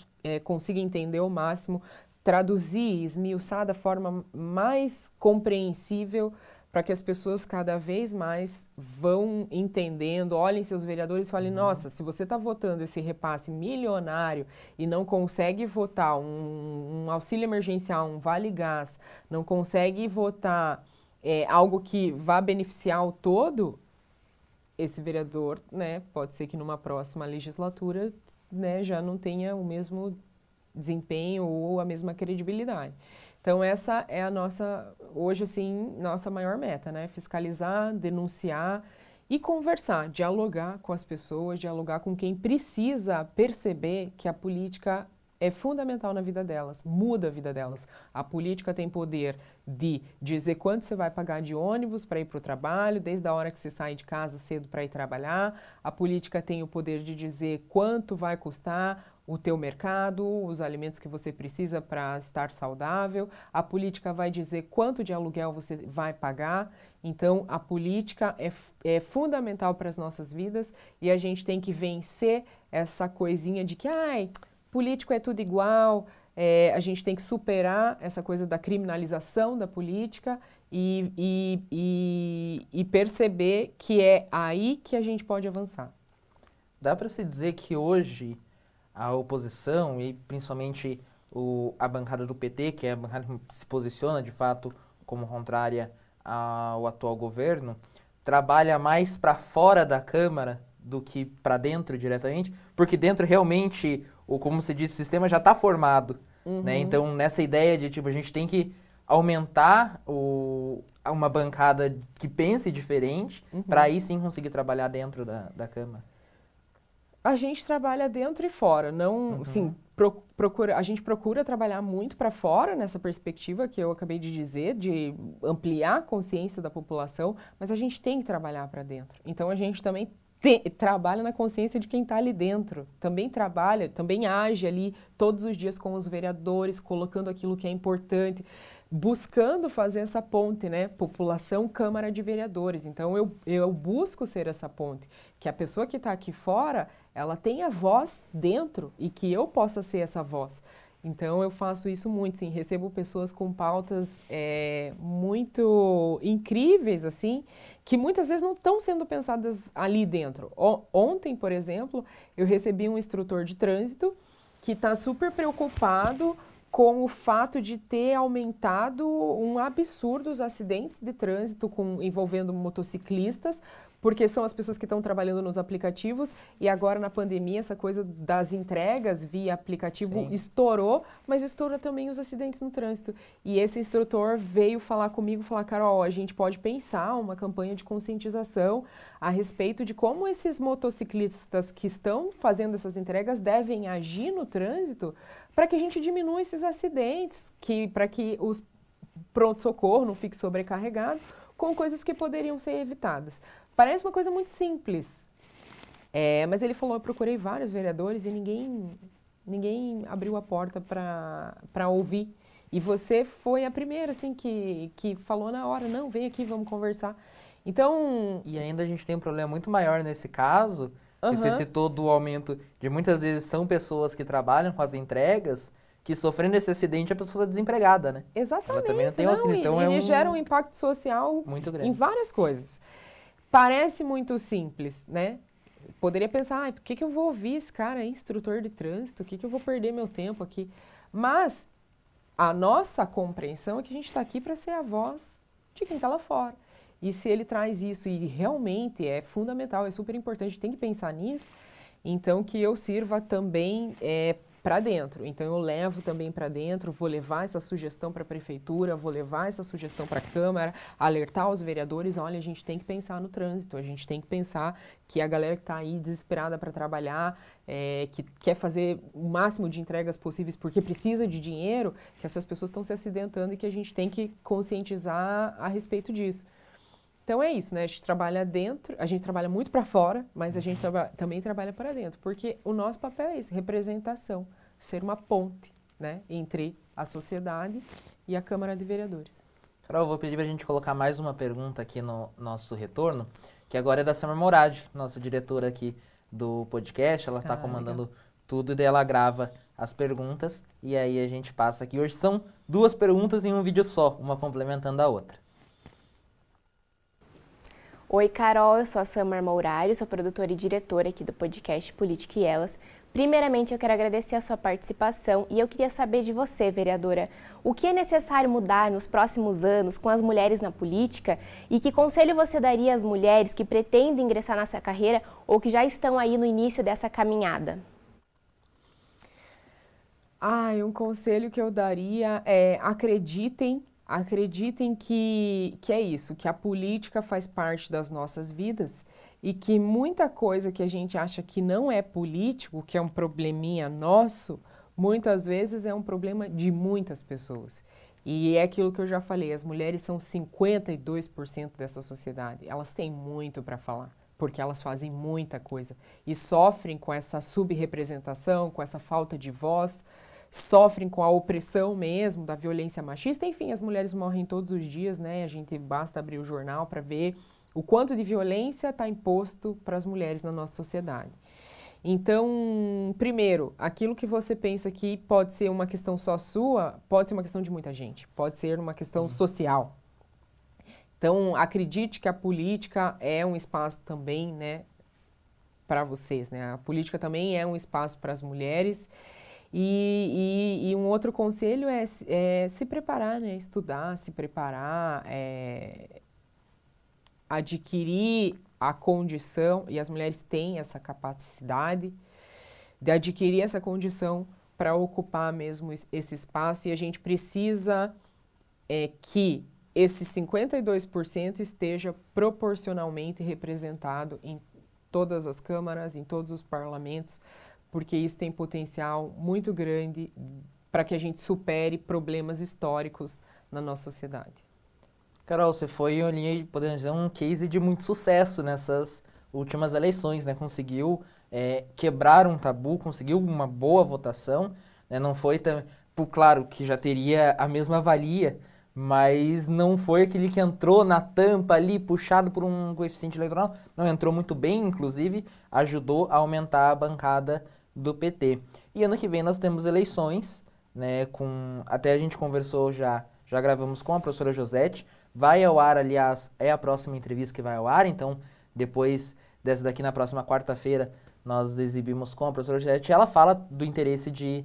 consiga entender o máximo, traduzir, esmiuçar da forma mais compreensível para que as pessoas cada vez mais vão entendendo, olhem seus vereadores e falem, nossa, se você está votando esse repasse milionário e não consegue votar um auxílio emergencial, um vale-gás, não consegue votar algo que vá beneficiar o todo, esse vereador, né, pode ser que numa próxima legislatura, né, já não tenha o mesmo desempenho ou a mesma credibilidade. Então, essa é a nossa, hoje, assim, nossa maior meta, né? Fiscalizar, denunciar e conversar, dialogar com as pessoas, dialogar com quem precisa perceber que a política é fundamental na vida delas, muda a vida delas. A política tem poder de dizer quanto você vai pagar de ônibus para ir para o trabalho, desde a hora que você sai de casa cedo para ir trabalhar. A política tem o poder de dizer quanto vai custar o teu mercado, os alimentos que você precisa para estar saudável. A política vai dizer quanto de aluguel você vai pagar. Então, a política é fundamental para as nossas vidas e a gente tem que vencer essa coisinha de que, político é tudo igual, a gente tem que superar essa coisa da criminalização da política e perceber que é aí que a gente pode avançar. Dá para se dizer que hoje a oposição e principalmente a bancada do PT, que é a bancada que se posiciona de fato como contrária ao atual governo, trabalha mais para fora da Câmara do que para dentro diretamente, porque dentro realmente, como você disse, o sistema já está formado, né? Então, nessa ideia de, tipo, a gente tem que aumentar uma bancada que pense diferente, para aí sim conseguir trabalhar dentro da Câmara. A gente trabalha dentro e fora, não, assim, a gente procura trabalhar muito para fora nessa perspectiva que eu acabei de dizer, de ampliar a consciência da população, mas a gente tem que trabalhar para dentro. Então, a gente também trabalha na consciência de quem está ali dentro. Também trabalha, também age ali todos os dias com os vereadores, colocando aquilo que é importante, buscando fazer essa ponte, né? População, Câmara de Vereadores. Então, eu busco ser essa ponte. Que a pessoa que está aqui fora, ela tenha voz dentro e que eu possa ser essa voz. Então, eu faço isso muito, sim. Recebo pessoas com pautas muito incríveis, assim, que muitas vezes não estão sendo pensadas ali dentro. Ontem, por exemplo, eu recebi um instrutor de trânsito que está super preocupado com o fato de ter aumentado um absurdo os acidentes de trânsito envolvendo motociclistas, porque são as pessoas que estão trabalhando nos aplicativos e agora na pandemia essa coisa das entregas via aplicativo estourou, mas estourou também os acidentes no trânsito. E esse instrutor veio falar comigo, falar, Carol, a gente pode pensar uma campanha de conscientização a respeito de como esses motociclistas que estão fazendo essas entregas devem agir no trânsito para que a gente diminua esses acidentes, para que os pronto-socorro não fique sobrecarregado com coisas que poderiam ser evitadas. Parece uma coisa muito simples, mas ele falou, eu procurei vários vereadores e ninguém abriu a porta para ouvir. E você foi a primeira, assim, que falou na hora, não, vem aqui, vamos conversar. Então... E ainda a gente tem um problema muito maior nesse caso, que você citou do aumento de muitas vezes são pessoas que trabalham com as entregas, que sofrendo esse acidente a pessoa é desempregada, né? Exatamente. Ela também não tem auxílio, então ele gera um impacto social muito grande em várias coisas. Parece muito simples, né? Poderia pensar, por que eu vou ouvir esse cara aí, instrutor de trânsito? O que eu vou perder meu tempo aqui? Mas a nossa compreensão é que a gente está aqui para ser a voz de quem está lá fora. E se ele traz isso e realmente é fundamental, é super importante, tem que pensar nisso, então que eu sirva também para dentro. Então eu levo também para dentro, vou levar essa sugestão para a prefeitura, vou levar essa sugestão para a Câmara, alertar os vereadores, olha, a gente tem que pensar no trânsito, a gente tem que pensar que a galera que está aí desesperada para trabalhar, que quer fazer o máximo de entregas possíveis porque precisa de dinheiro, que essas pessoas estão se acidentando e que a gente tem que conscientizar a respeito disso. Então é isso, né? A gente trabalha dentro, a gente trabalha muito para fora, mas a gente também trabalha para dentro, porque o nosso papel é esse, representação, ser uma ponte, né, entre a sociedade e a Câmara de Vereadores. Carol, eu vou pedir para a gente colocar mais uma pergunta aqui no nosso retorno, que agora é da Summer Moradi, nossa diretora aqui do podcast, ela está comandando tudo e daí ela grava as perguntas e aí a gente passa aqui. Hoje são 2 perguntas em um vídeo só, uma complementando a outra. Oi, Carol, eu sou a Summer Mourari, sou produtora e diretora aqui do podcast Política e Elas. Primeiramente, eu quero agradecer a sua participação e eu queria saber de você, vereadora, o que é necessário mudar nos próximos anos com as mulheres na política e que conselho você daria às mulheres que pretendem ingressar nessa carreira ou que já estão aí no início dessa caminhada? Um conselho que eu daria é acreditem que é isso, que a política faz parte das nossas vidas e que muita coisa que a gente acha que não é político, que é um probleminha nosso, muitas vezes é um problema de muitas pessoas. E é aquilo que eu já falei, as mulheres são 52% dessa sociedade, elas têm muito para falar, porque elas fazem muita coisa e sofrem com essa subrepresentação, com essa falta de voz, sofrem com a opressão mesmo, da violência machista. Enfim, as mulheres morrem todos os dias, né? A gente basta abrir o jornal para ver o quanto de violência está imposto para as mulheres na nossa sociedade. Então, primeiro, aquilo que você pensa que pode ser uma questão só sua, pode ser uma questão de muita gente, pode ser uma questão social. Então, acredite que a política é um espaço também, né, para vocês, né? A política também é um espaço para as mulheres. E um outro conselho é se preparar, né? Estudar, se preparar, adquirir a condição, e as mulheres têm essa capacidade de adquirir essa condição para ocupar mesmo esse espaço, e a gente precisa que esse 52% esteja proporcionalmente representado em todas as câmaras, em todos os parlamentos, porque isso tem potencial muito grande para que a gente supere problemas históricos na nossa sociedade. Carol, você foi, podemos dizer, um case de muito sucesso nessas últimas eleições, né? Conseguiu quebrar um tabu, conseguiu uma boa votação, né? Não foi também, claro que já teria a mesma valia, mas não foi aquele que entrou na tampa ali, puxado por um coeficiente eleitoral, não entrou muito bem, inclusive ajudou a aumentar a bancada do PT. E ano que vem nós temos eleições, né? Até a gente conversou já gravamos com a professora Josete, vai ao ar, aliás, é a próxima entrevista que vai ao ar, então depois dessa daqui na próxima quarta-feira nós exibimos com a professora Josete, ela fala do interesse de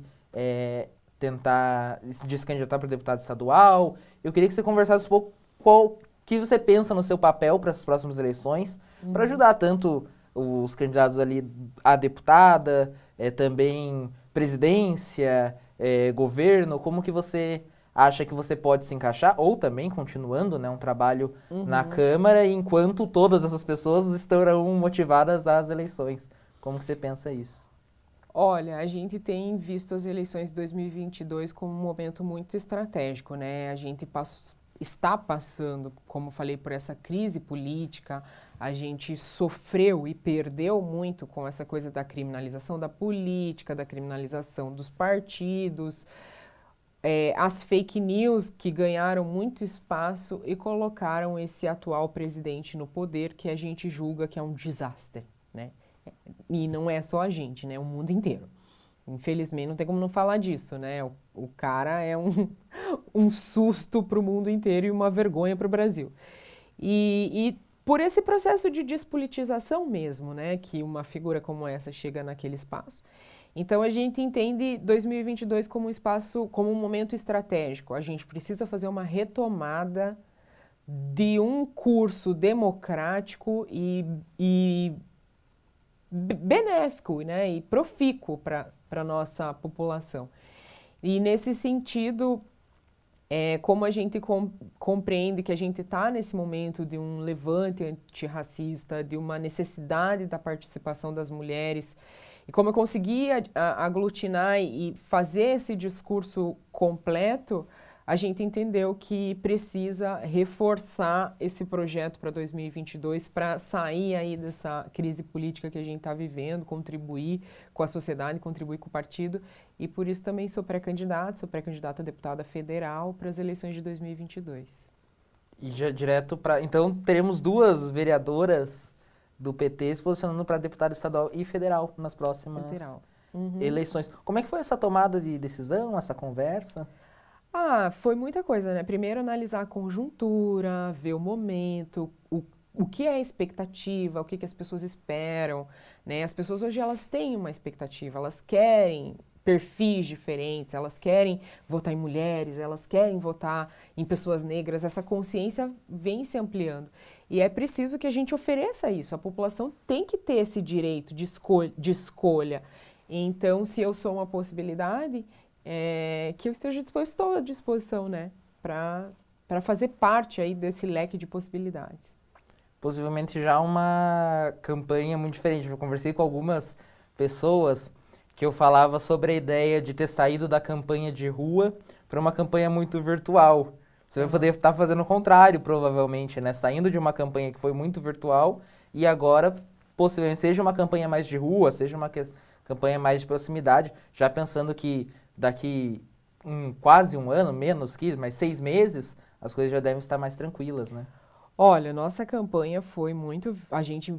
tentar se candidatar para deputado estadual. Eu queria que você conversasse um pouco o que você pensa no seu papel para essas próximas eleições, para ajudar tanto os candidatos ali a deputada, também presidência, governo, como que você acha que você pode se encaixar, ou também continuando, né, um trabalho na Câmara, enquanto todas essas pessoas estarão motivadas às eleições. Como que você pensa isso? Olha, a gente tem visto as eleições de 2022 como um momento muito estratégico, né? A gente está passando, como falei, por essa crise política, a gente sofreu e perdeu muito com essa coisa da criminalização da política, da criminalização dos partidos, as fake news que ganharam muito espaço e colocaram esse atual presidente no poder, que a gente julga que é um desastre, né? E não é só a gente, né? O mundo inteiro. Infelizmente, não tem como não falar disso, né? O cara é um susto para o mundo inteiro e uma vergonha para o Brasil. E por esse processo de despolitização mesmo, né? Que uma figura como essa chega naquele espaço. Então, a gente entende 2022 como um espaço, como um momento estratégico. A gente precisa fazer uma retomada de um curso democrático e benéfico, né, e profícuo para a nossa população. E nesse sentido, como a gente compreende que a gente está nesse momento de um levante antirracista, de uma necessidade da participação das mulheres, e como eu consegui aglutinar e fazer esse discurso completo, a gente entendeu que precisa reforçar esse projeto para 2022 para sair aí dessa crise política que a gente está vivendo, contribuir com a sociedade, contribuir com o partido, e por isso também sou pré-candidata a deputada federal para as eleições de 2022. E já direto para... Então, teremos duas vereadoras do PT se posicionando para deputada estadual e federal nas próximas eleições. Como é que foi essa tomada de decisão, essa conversa? Foi muita coisa, né? Primeiro analisar a conjuntura, ver o momento, o que é a expectativa, o que as pessoas esperam, né? As pessoas hoje, elas têm uma expectativa, elas querem perfis diferentes, elas querem votar em mulheres, elas querem votar em pessoas negras, essa consciência vem se ampliando. E é preciso que a gente ofereça isso, a população tem que ter esse direito de escolha. Então, se eu sou uma possibilidade... que eu estou à disposição, né, para fazer parte aí desse leque de possibilidades. Possivelmente já uma campanha muito diferente. Eu conversei com algumas pessoas que eu falava sobre a ideia de ter saído da campanha de rua para uma campanha muito virtual. Você vai poder estar fazendo o contrário, provavelmente, né, saindo de uma campanha que foi muito virtual e agora, possivelmente, seja uma campanha mais de rua, seja uma campanha mais de proximidade, já pensando que daqui quase um ano, menos que, mas 6 meses, as coisas já devem estar mais tranquilas, né? Olha, nossa campanha foi muito... A gente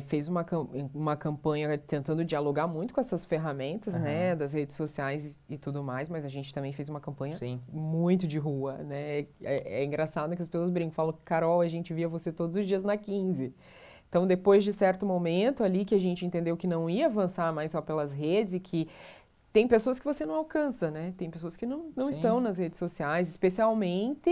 fez uma campanha tentando dialogar muito com essas ferramentas, né, das redes sociais e tudo mais, mas a gente também fez uma campanha muito de rua, né? É engraçado que as pessoas brincam, falam, Carol, a gente via você todos os dias na 15. Então, depois de certo momento ali que a gente entendeu que não ia avançar mais só pelas redes e que tem pessoas que você não alcança, né? Tem pessoas que não estão nas redes sociais, especialmente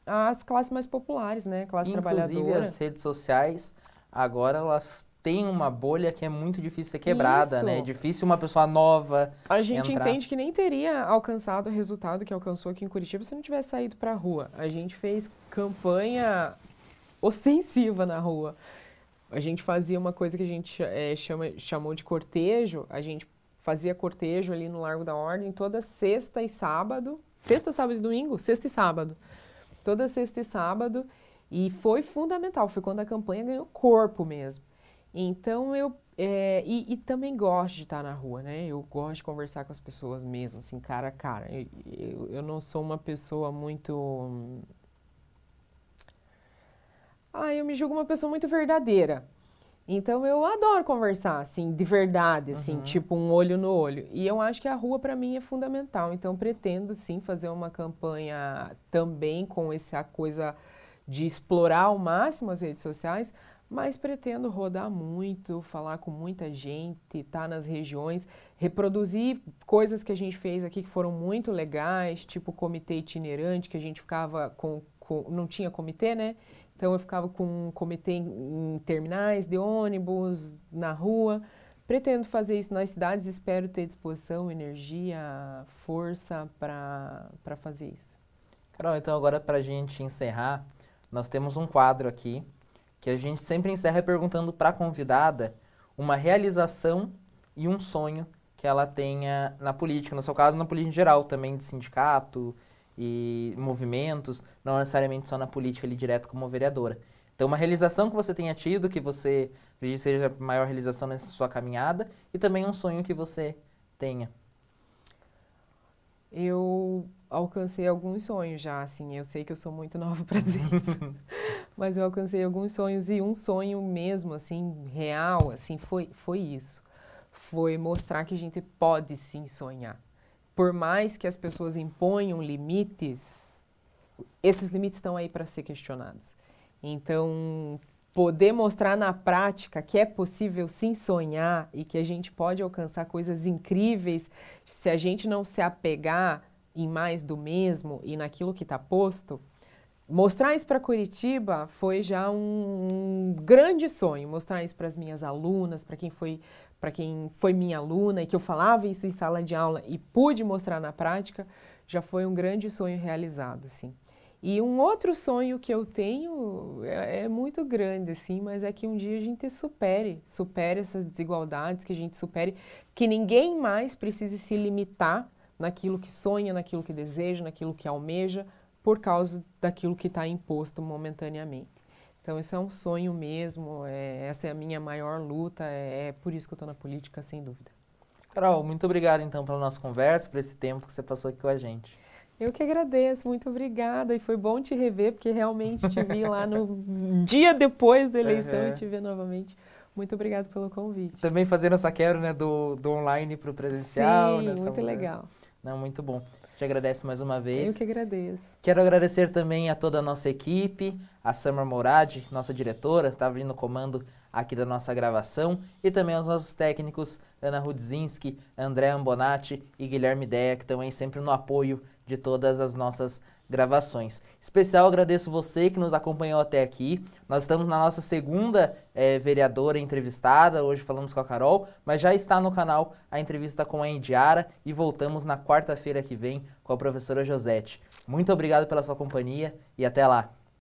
as classes mais populares, né? Classe trabalhadora. Inclusive as redes sociais, agora elas têm uma bolha que é muito difícil ser quebrada, né? É difícil uma pessoa nova A gente entrar. Entende que nem teria alcançado o resultado que alcançou aqui em Curitiba se não tivesse saído para a rua. A gente fez campanha ostensiva na rua. A gente fazia uma coisa que a gente chamou de cortejo, a gente fazia cortejo ali no Largo da Ordem toda sexta e sábado. Sexta, sábado e domingo? Sexta e sábado. Toda sexta e sábado. E foi fundamental, foi quando a campanha ganhou corpo mesmo. Então, e também gosto de estar na rua, né? Eu gosto de conversar com as pessoas mesmo, assim, cara a cara. Eu não sou uma pessoa muito... eu me julgo uma pessoa muito verdadeira. Então, eu adoro conversar, assim, de verdade, assim, tipo um olho no olho. E eu acho que a rua, para mim, é fundamental. Então, pretendo, sim, fazer uma campanha também com essa coisa de explorar ao máximo as redes sociais, mas pretendo rodar muito, falar com muita gente, estar nas regiões, reproduzir coisas que a gente fez aqui que foram muito legais, tipo o comitê itinerante, que a gente ficava não tinha comitê, né? Então, eu ficava com um comitê em terminais de ônibus, na rua. Pretendo fazer isso nas cidades, espero ter disposição, energia, força para fazer isso. Carol, então agora para a gente encerrar, nós temos um quadro aqui, que a gente sempre encerra perguntando para a convidada uma realização e um sonho que ela tenha na política, no seu caso, na política em geral, também de sindicato e movimentos, não necessariamente só na política ali direto como vereadora. Então, uma realização que você tenha tido, que você acredite seja a maior realização nessa sua caminhada, e também um sonho que você tenha. Eu alcancei alguns sonhos já, assim, eu sei que eu sou muito nova para dizer isso, mas eu alcancei alguns sonhos e um sonho mesmo, assim, real, assim, foi isso. Foi mostrar que a gente pode sim sonhar. Por mais que as pessoas imponham limites, esses limites estão aí para ser questionados. Então, poder mostrar na prática que é possível sim sonhar e que a gente pode alcançar coisas incríveis se a gente não se apegar em mais do mesmo e naquilo que está posto, mostrar isso para Curitiba foi já um grande sonho. Mostrar isso para as minhas alunas, para quem foi minha aluna e que eu falava isso em sala de aula e pude mostrar na prática, já foi um grande sonho realizado, assim. E um outro sonho que eu tenho é muito grande, assim, mas é que um dia a gente supere essas desigualdades, que a gente supere, que ninguém mais precise se limitar naquilo que sonha, naquilo que deseja, naquilo que almeja, por causa daquilo que está imposto momentaneamente. Então, isso é um sonho mesmo, essa é a minha maior luta, é por isso que eu estou na política, sem dúvida. Carol, muito obrigado, então, pela nossa conversa, por esse tempo que você passou aqui com a gente. Eu que agradeço, muito obrigada, e foi bom te rever, porque realmente te vi lá no dia depois da eleição e te ver novamente. Muito obrigada pelo convite. Também fazendo essa quebra, né, do online para o presencial. Sim, muito legal. Não, muito bom. Te agradeço mais uma vez. Eu que agradeço. Quero agradecer também a toda a nossa equipe, a Samar Morad, nossa diretora, estava vindo no comando aqui da nossa gravação, e também aos nossos técnicos, Ana Rudzinski, André Ambonati e Guilherme Deia, que estão aí sempre no apoio de todas as nossas gravações. Especial agradeço você que nos acompanhou até aqui. Nós estamos na nossa segunda vereadora entrevistada, hoje falamos com a Carol, mas já está no canal a entrevista com a Indiara e voltamos na quarta-feira que vem com a professora Josete. Muito obrigado pela sua companhia e até lá!